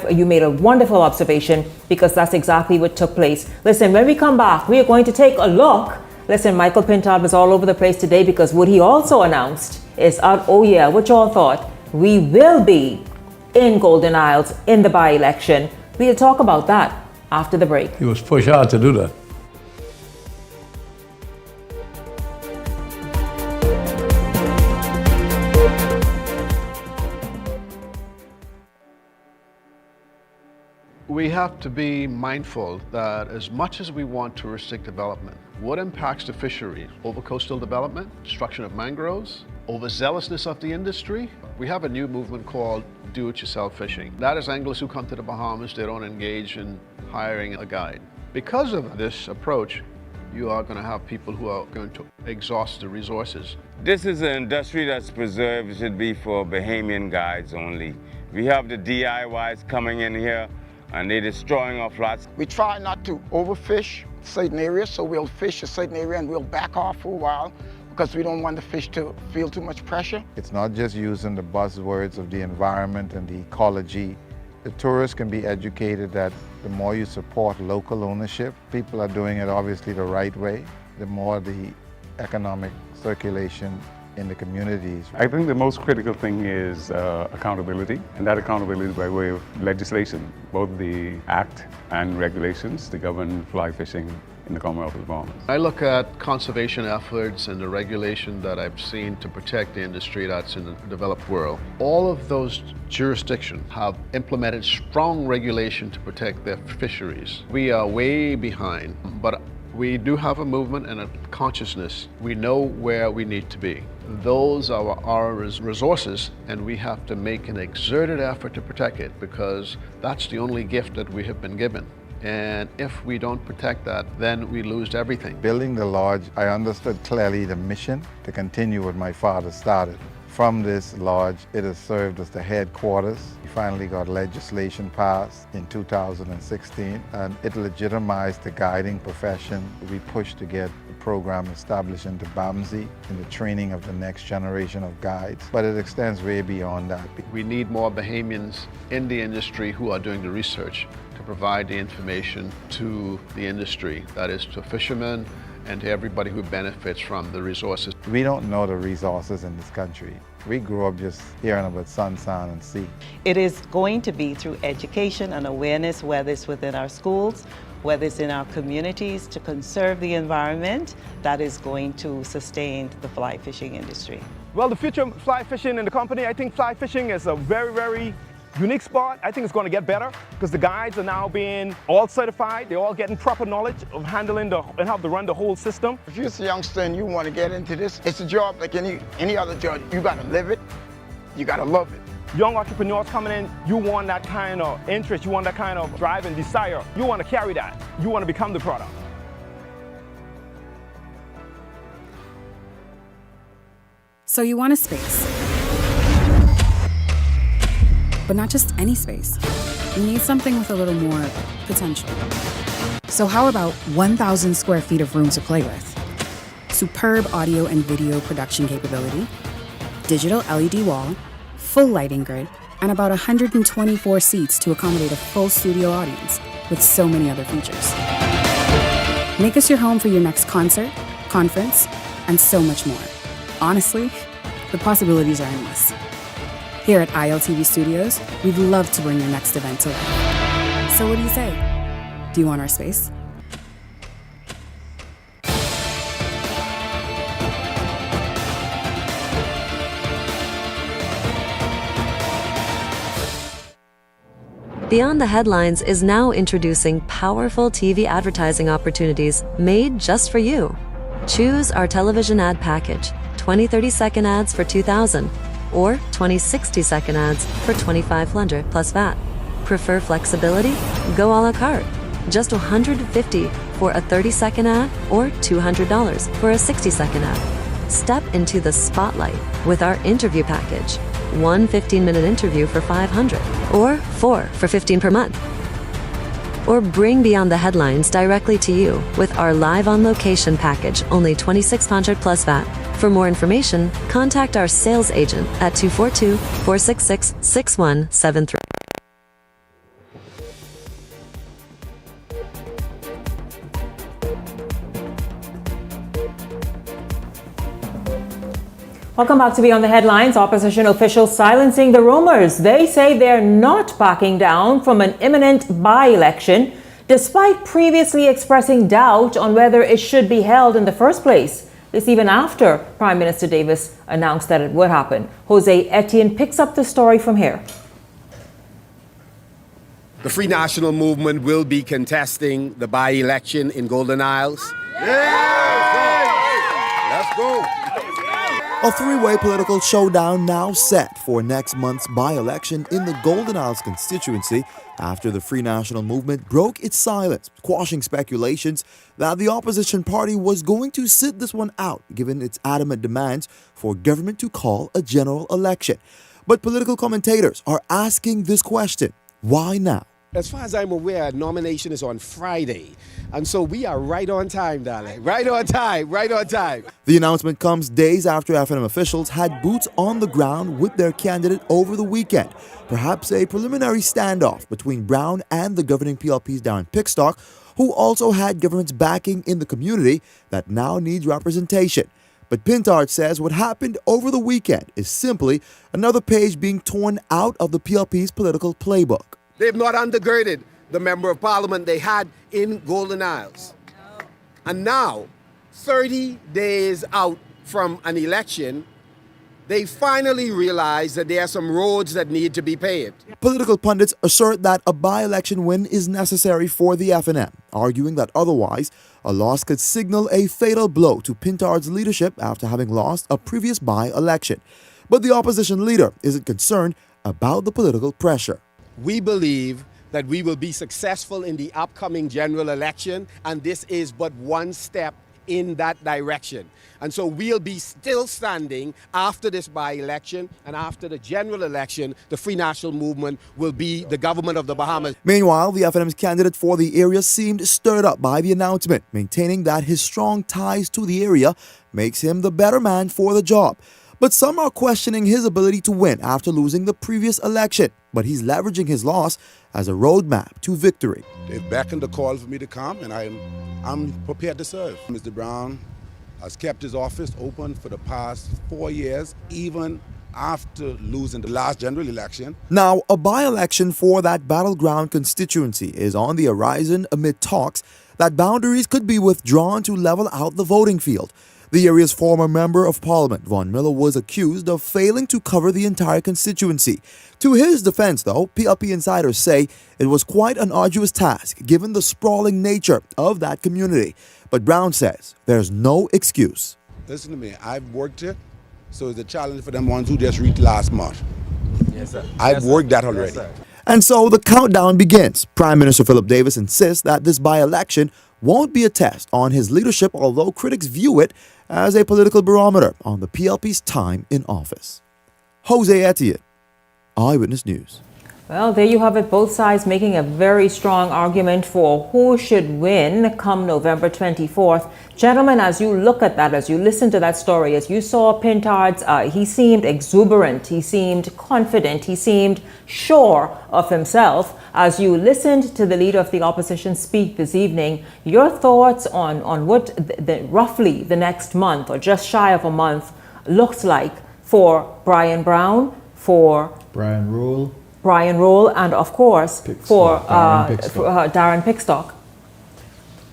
You made a wonderful observation, because that's exactly what took place. Listen, when we come back, we are going to take a look. Listen, Michael Pintab is all over the place today because what he also announced is out. Oh yeah, what y'all thought? We will be in Golden Isles in the by-election. We'll talk about that after the break. He was pushed hard to do that. We have to be mindful that as much as we want touristic development, what impacts the fishery? Over-coastal development, destruction of mangroves, overzealousness of the industry. We have a new movement called do-it-yourself fishing. That is anglers who come to the Bahamas, they don't engage in hiring a guide. Because of this approach, you are going to have people who are going to exhaust the resources. This is an industry that's preserved. It should be for Bahamian guides only. We have the DIYs coming in here and they're destroying our flats. We try not to overfish certain areas, so we'll fish a certain area and we'll back off for a while because we don't want the fish to feel too much pressure. It's not just using the buzzwords of the environment and the ecology. The tourists can be educated that the more you support local ownership, people are doing it obviously the right way, the more the economic circulation in the communities. I think the most critical thing is accountability, and that accountability by way of legislation, both the Act and regulations to govern fly fishing in the Commonwealth of the Bahamas. I look at conservation efforts and the regulation that I've seen to protect the industry that's in the developed world. All of those jurisdictions have implemented strong regulation to protect their fisheries. We are way behind, but we do have a movement and a consciousness. We know where we need to be. Those are our resources, and we have to make an exerted effort to protect it, because that's the only gift that we have been given. And if we don't protect that, then we lose everything. Building the lodge, I understood clearly the mission to continue what my father started. From this lodge, it has served as the headquarters. We finally got legislation passed in 2016, and it legitimized the guiding profession. We pushed to get the program established into BAMSI in the training of the next generation of guides, but it extends way beyond that. We need more Bahamians in the industry who are doing the research to provide the information to the industry, that is to fishermen and to everybody who benefits from the resources. We don't know the resources in this country. We grew up just hearing about sun, sand, and sea. It is going to be through education and awareness, whether it's within our schools, whether it's in our communities, to conserve the environment, that is going to sustain the fly fishing industry. Well, the future of fly fishing in the company, I think fly fishing is a very, very unique spot. I think it's going to get better because the guides are now being all certified. They're all getting proper knowledge of handling and how to run the whole system. If you're a youngster and you want to get into this, it's a job like any other job. You got to live it. You got to love it. Young entrepreneurs coming in, you want that kind of interest, you want that kind of drive and desire. You want to carry that. You want to become the product. So you want a space. But not just any space. You need something with a little more potential. So how about 1,000 square feet of room to play with? Superb audio and video production capability, digital LED wall, full lighting grid, and about 124 seats to accommodate a full studio audience with so many other features. Make us your home for your next concert, conference, and so much more. Honestly, the possibilities are endless. Here at ILTV Studios, we'd love to bring your next event to life. So what do you say? Do you want our space? Beyond the Headlines is now introducing powerful TV advertising opportunities made just for you. Choose our television ad package, 20 30-second ads for $2,000 or 20 60-second ads for $2,500 plus VAT. Prefer flexibility? Go a la carte. Just $150 for a 30-second ad or $200 for a 60-second ad. Step into the spotlight with our interview package. 1 15-minute interview for $500 or 4 for $15 per month. Or bring Beyond the Headlines directly to you with our live on location package, only $2,600 plus VAT. For more information, contact our sales agent at 242-466-6173. Welcome back to Beyond the Headlines. Opposition officials silencing the rumors. They say they're not backing down from an imminent by-election, despite previously expressing doubt on whether it should be held in the first place. This even after Prime Minister Davis announced that it would happen. Jose Etienne picks up the story from here. The Free National Movement will be contesting the by-election in Golden Isles. Let's go. A three-way political showdown now set for next month's by-election in the Golden Isles constituency after the Free National Movement broke its silence, quashing speculations that the opposition party was going to sit this one out, given its adamant demands for government to call a general election. But political commentators are asking this question: why now? As far as I'm aware, nomination is on Friday. And so we are right on time, darling. Right on time, right on time. The announcement comes days after FNM officials had boots on the ground with their candidate over the weekend. Perhaps a preliminary standoff between Brown and the governing PLPs down in Pickstock, who also had government's backing in the community that now needs representation. But Pintard says what happened over the weekend is simply another page being torn out of the PLP's political playbook. They've not undergirded the member of parliament they had in Golden Isles. And now, 30 days out from an election, they finally realize that there are some roads that need to be paved. Political pundits assert that a by-election win is necessary for the FNM, arguing that otherwise, a loss could signal a fatal blow to Pintard's leadership after having lost a previous by-election. But the opposition leader isn't concerned about the political pressure. We believe that we will be successful in the upcoming general election, and this is but one step in that direction. And so we'll be still standing after this by-election, and after the general election, the Free National Movement will be the government of the Bahamas. Meanwhile, the FNM's candidate for the area seemed stirred up by the announcement, maintaining that his strong ties to the area makes him the better man for the job. But some are questioning his ability to win after losing the previous election. But he's leveraging his loss as a roadmap to victory. They've beckoned the call for me to come, and I'm prepared to serve. Mr. Brown has kept his office open for the past 4 years, even after losing the last general election. Now, a by-election for that battleground constituency is on the horizon amid talks that boundaries could be withdrawn to level out the voting field. The area's former Member of Parliament, Von Miller, was accused of failing to cover the entire constituency. To his defense, though, PLP insiders say it was quite an arduous task given the sprawling nature of that community. But Brown says there's no excuse. Listen to me, I've worked it, so it's a challenge for them ones who just reached last month. Yes, sir. I've worked that already. Yes, and so the countdown begins. Prime Minister Philip Davis insists that this by-election won't be a test on his leadership, although critics view it as a political barometer on the PLP's time in office. Jose Etienne, Eyewitness News. Well, there you have it, both sides making a very strong argument for who should win come November 24th. Gentlemen, as you look at that, as you listen to that story, as you saw Pintard's, he seemed exuberant, he seemed confident, he seemed sure of himself. As you listened to the leader of the opposition speak this evening, your thoughts on what roughly the next month or just shy of a month looks like for Brian Brown, for Brian Rule, and of course for Darren Pickstock.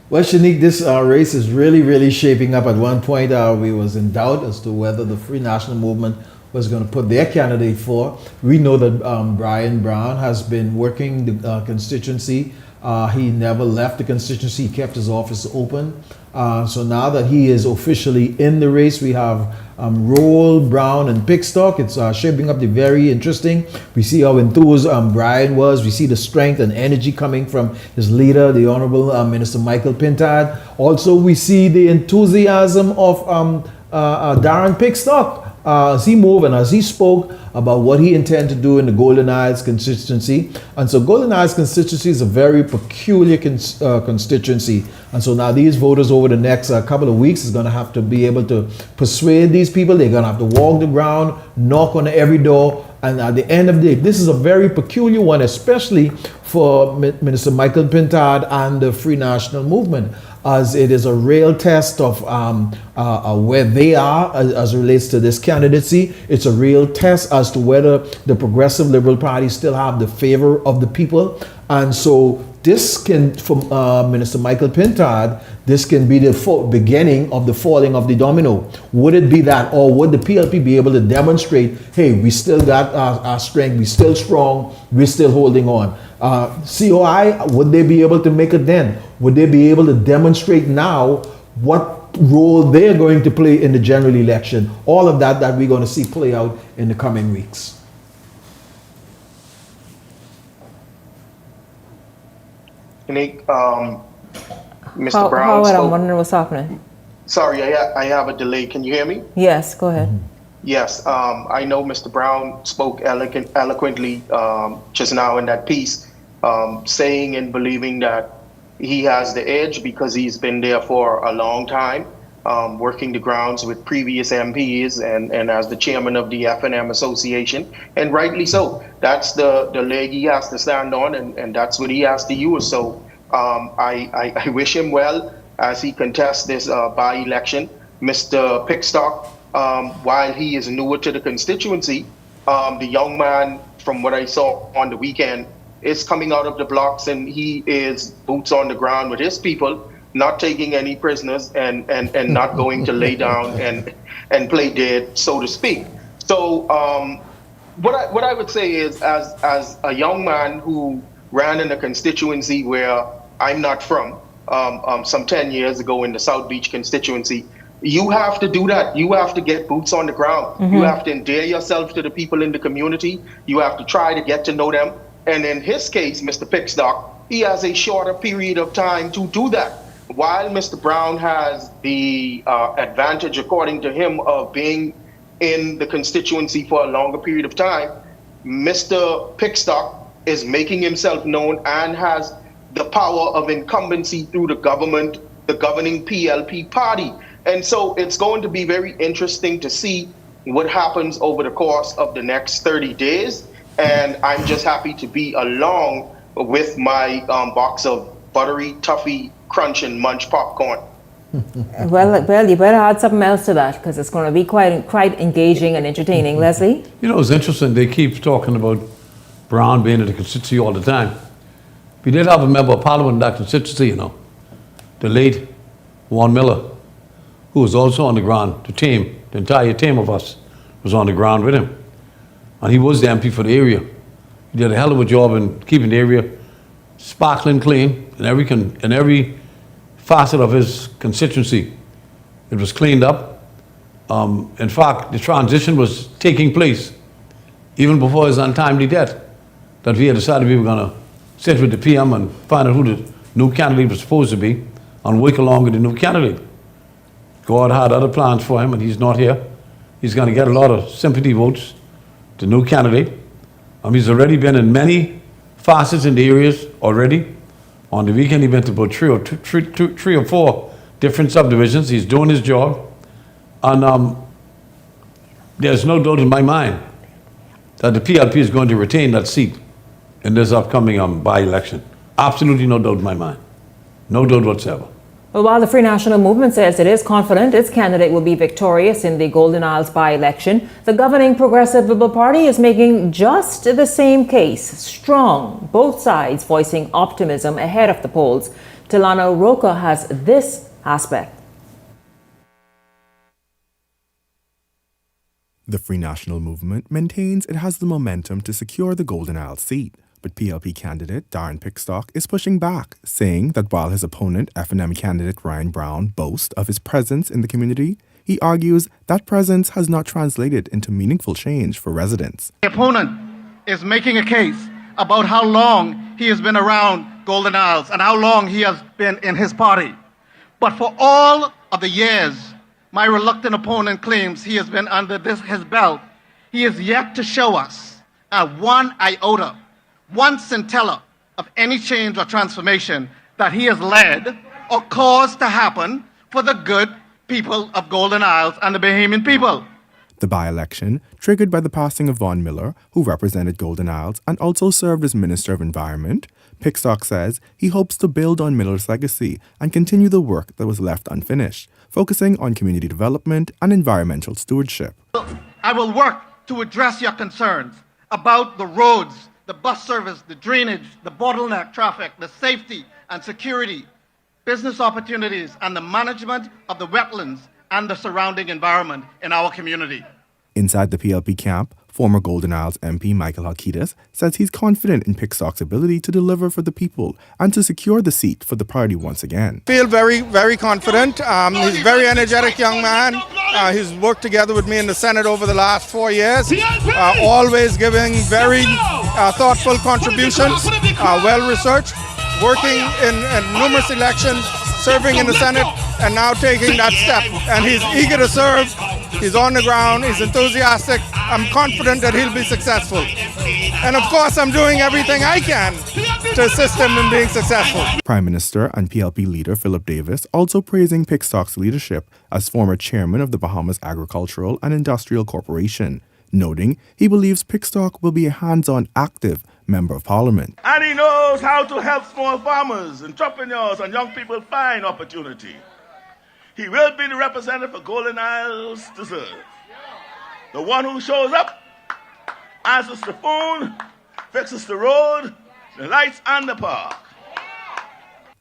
Well, Shanique, this race is really shaping up. At one point, we was in doubt as to whether the Free National Movement was going to put their candidate for. We know that Brian Brown has been working the constituency. He never left the constituency. He kept his office open. So now that he is officially in the race, we have Roll, Brown, and Pickstock. It's shaping up to be very interesting. We see how enthused Brian was. We see the strength and energy coming from his leader, the Honorable Minister Michael Pintard. Also, we see the enthusiasm of Darren Pickstock. As he moved and as he spoke about what he intended to do in the Golden Isles constituency. And so Golden Isles constituency is a very peculiar constituency. And so now these voters over the next couple of weeks is going to have to be able to persuade these people. They're going to have to walk the ground, knock on every door. And at the end of the day, this is a very peculiar one, especially for Minister Michael Pintard and the Free National Movement, as it is a real test of where they are as it relates to this candidacy. It's a real test as to whether the Progressive Liberal Party still have the favor of the people. And so this can, for Minister Michael Pintard, this can be the beginning of the falling of the domino. Would it be that, or would the PLP be able to demonstrate, hey, we still got our strength, we're still strong, we're still holding on? COI, would they be able to make a dent? Would they be able to demonstrate now what role they're going to play in the general election? All of that we're going to see play out in the coming weeks. Nick, Mr. Brown Howard, spoke. I'm wondering what's happening. Sorry, I have a delay. Can you hear me? Yes, go ahead. Yes, I know Mr. Brown spoke eloquently just now in that piece, saying and believing that he has the edge because he's been there for a long time, working the grounds with previous MPs and as the chairman of the FNM Association, and rightly so. That's the leg he has to stand on, and that's what he has to use. So I wish him well as he contests this by-election. Mr. Pickstock, while he is newer to the constituency, the young man, from what I saw on the weekend, is coming out of the blocks, and he is boots on the ground with his people. not taking any prisoners, and not going to lay down and play dead, so to speak. So what I would say is, as a young man who ran in a constituency where I'm not from, some 10 years ago in the South Beach constituency, you have to do that. You have to get boots on the ground. Mm-hmm. You have to endear yourself to the people in the community. You have to try to get to know them. And in his case, Mr. Pickstock, he has a shorter period of time to do that. While Mr. Brown has the advantage, according to him, of being in the constituency for a longer period of time, Mr. Pickstock is making himself known and has the power of incumbency through the government, the governing PLP party. And so it's going to be very interesting to see what happens over the course of the next 30 days. And I'm just happy to be along with my box of buttery, toffee, crunch, and munch popcorn. Well, you better add something else to that, because it's going to be quite engaging and entertaining. Leslie? You know, it's interesting. They keep talking about Brown being in the constituency all the time. We did have a member of parliament in that constituency, you know, the late Warren Miller, who was also on the ground. The entire team of us was on the ground with him. And he was the MP for the area. He did a hell of a job in keeping the area sparkling clean in every facet of his constituency. It was cleaned up. In fact, the transition was taking place even before his untimely death, that we had decided we were going to sit with the PM and find out who the new candidate was supposed to be and work along with the new candidate. God had other plans for him, and he's not here. He's going to get a lot of sympathy votes, the new candidate. He's already been in many facets in the areas already. On the weekend, he went to about three or four different subdivisions. He's doing his job. And there's no doubt in my mind that the PLP is going to retain that seat in this upcoming by-election. Absolutely no doubt in my mind. No doubt whatsoever. Well, while the Free National Movement says it is confident its candidate will be victorious in the Golden Isles by-election, the governing Progressive Liberal Party is making just the same case, strong, both sides voicing optimism ahead of the polls. Tilano Roca has this aspect. The Free National Movement maintains it has the momentum to secure the Golden Isles seat. But PLP candidate Darren Pickstock is pushing back, saying that while his opponent, FNM candidate Ryan Brown, boasts of his presence in the community, he argues that presence has not translated into meaningful change for residents. The opponent is making a case about how long he has been around Golden Isles and how long he has been in his party. But for all of the years my reluctant opponent claims he has been under his belt, he is yet to show us one iota, one scintilla of any change or transformation that he has led or caused to happen for the good people of Golden Isles and the Bahamian people. The by-election, triggered by the passing of Vaughan Miller, who represented Golden Isles and also served as Minister of Environment, Pickstock says he hopes to build on Miller's legacy and continue the work that was left unfinished, focusing on community development and environmental stewardship. I will work to address your concerns about the roads, the bus service, the drainage, the bottleneck traffic, the safety and security, business opportunities, and the management of the wetlands and the surrounding environment in our community. Inside the PLP camp, former Golden Isles MP Michael Halkitis says he's confident in Pickstock's ability to deliver for the people and to secure the seat for the party once again. I feel very, very confident. He's a very energetic young man. He's worked together with me in the Senate over the last 4 years, always giving very thoughtful contributions, well-researched, working in numerous elections, serving in the Senate, and now taking that step. And he's eager to serve. He's on the ground. He's enthusiastic. I'm confident that he'll be successful. And of course, I'm doing everything I can to assist him in being successful. Prime Minister and PLP leader Philip Davis also praising Pickstock's leadership as former chairman of the Bahamas Agricultural and Industrial Corporation, noting he believes Pickstock will be a hands-on, active member of parliament. And he knows how to help small farmers, entrepreneurs, and young people find opportunity. He will be the representative for Golden Isles to serve. The one who shows up, answers the phone, fixes the road, the lights, and the park.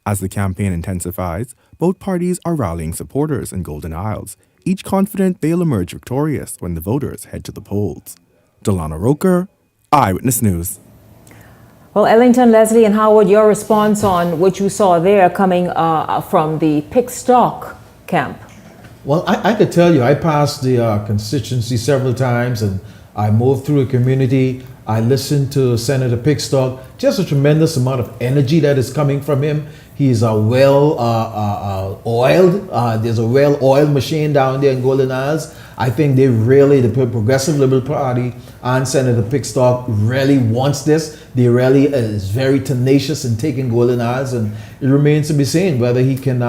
As the campaign intensifies, both parties are rallying supporters in Golden Isles, each confident they'll emerge victorious when the voters head to the polls. Delana Roker, Eyewitness News. Well, Ellington, Leslie, and Howard, your response on what you saw there coming from the Pickstock camp. Well, I could tell you, I passed the constituency several times and I moved through a community. I listened to Senator Pickstock. Just a tremendous amount of energy that is coming from him. He's a well-oiled, there's a well-oiled machine down there in Golden Isles. I think they really, the Progressive Liberal Party and Senator Pickstock really wants this. They really is very tenacious in taking Golden Isles, and it remains to be seen whether he can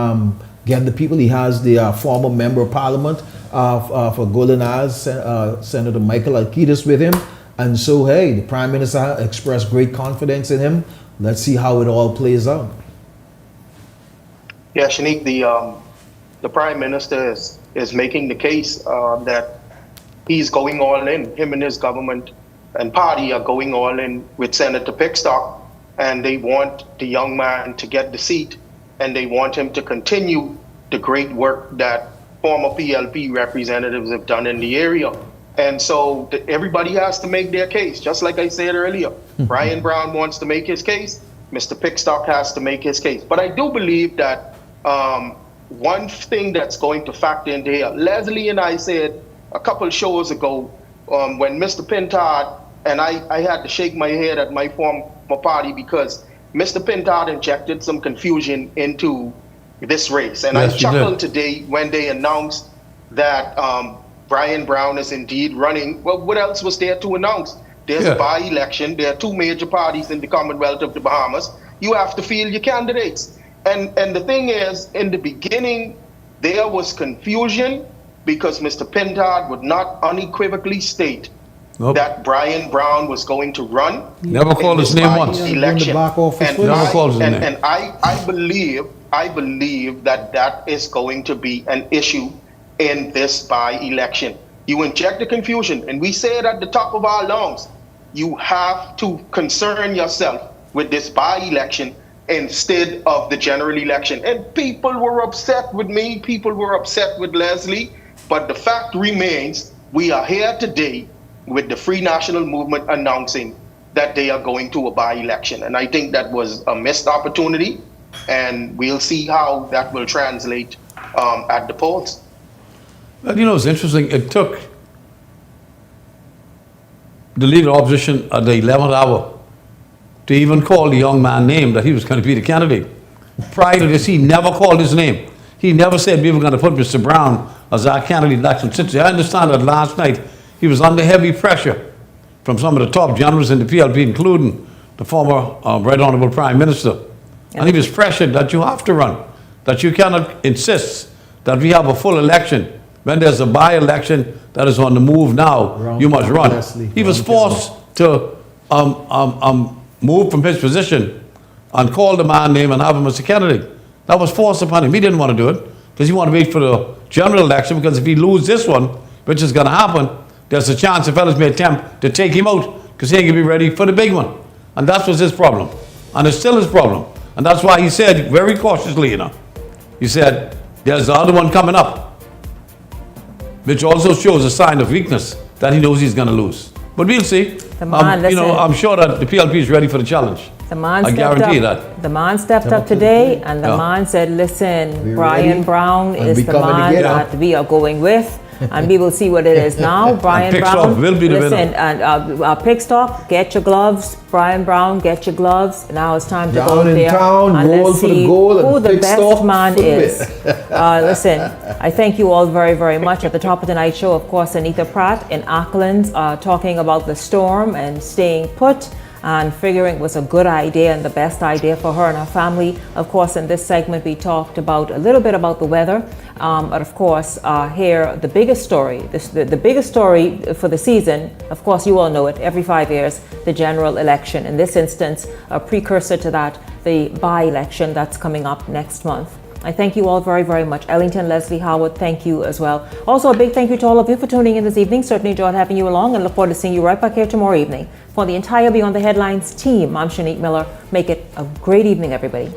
get the people. He has the former member of parliament for Golden Isles, Senator Michael Alkitis, with him. And so, hey, the Prime Minister expressed great confidence in him. Let's see how it all plays out. Yeah, Shanique, the Prime Minister is making the case that he's going all in. Him and his government and party are going all in with Senator Pickstock, and they want the young man to get the seat, and they want him to continue the great work that former PLP representatives have done in the area. And so everybody has to make their case. Just like I said earlier, Brian Brown wants to make his case. Mr. Pickstock has to make his case. But I do believe that one thing that's going to factor into here, Leslie and I said a couple shows ago when Mr. Pintard, and I had to shake my head at my former party because Mr. Pintard injected some confusion into this race. And yes, I chuckled today when they announced that Brian Brown is indeed running. Well, what else was there to announce? There's a by-election. There are two major parties in the Commonwealth of the Bahamas. You have to field your candidates. And the thing is, in the beginning, there was confusion because Mr. Pintard would not unequivocally state that Brian Brown was going to run. Never called his name once. Election. Never called his name. And I believe that is going to be an issue in this by-election. You inject the confusion, and we say it at the top of our lungs. You have to concern yourself with this by-election instead of the general election. And people were upset with me, people were upset with Leslie, but the fact remains, we are here today with the Free National Movement announcing that they are going to a by-election. And I think that was a missed opportunity, and we'll see how that will translate at the polls. Well, you know, it's interesting. It took the leader of opposition at the 11th hour to even call the young man name that he was going to be the candidate. Prior to this, he never called his name. He never said we were going to put Mr. Brown as our candidate in election. Since I understand that last night he was under heavy pressure from some of the top generals in the PLP, including the former Right Honourable Prime Minister. And he was pressured that you have to run, that you cannot insist that we have a full election. When there's a by-election that is on the move now, you must run. He was forced to move from his position and call the man name and have him as a candidate. That was forced upon him. He didn't want to do it because he wanted to wait for the general election, because if he loses this one, which is going to happen, there's a chance the fellas may attempt to take him out because he ain't going to be ready for the big one. And that was his problem. And it's still his problem. And that's why he said very cautiously, you know, he said, there's the other one coming up, which also shows a sign of weakness that he knows he's going to lose. But we'll see. You know, I'm sure that the PLP is ready for the challenge. I guarantee that. The man stepped up today, and the man said, listen, Brian Brown is the man that we are going with, and we will see what it is now. Brian Brown, will be the listen, and Pickstock, get your gloves. Brian Brown, get your gloves. Now it's time to go out there and let's see who the best man is. Listen, I thank you all very, very much. At the top of the night show, of course, Anita Pratt in Auckland talking about the storm and staying put, and figuring it was a good idea and the best idea for her and her family. Of course, in this segment, we talked about a little bit about the weather, but of course, here, the biggest story, the biggest story for the season, of course, you all know it, every 5 years, the general election. In this instance, a precursor to that, the by-election that's coming up next month. I thank you all very, very much. Ellington, Leslie, Howard, thank you as well. Also, a big thank you to all of you for tuning in this evening. Certainly enjoyed having you along and look forward to seeing you right back here tomorrow evening. For the entire Beyond the Headlines team, I'm Shanique Miller. Make it a great evening, everybody.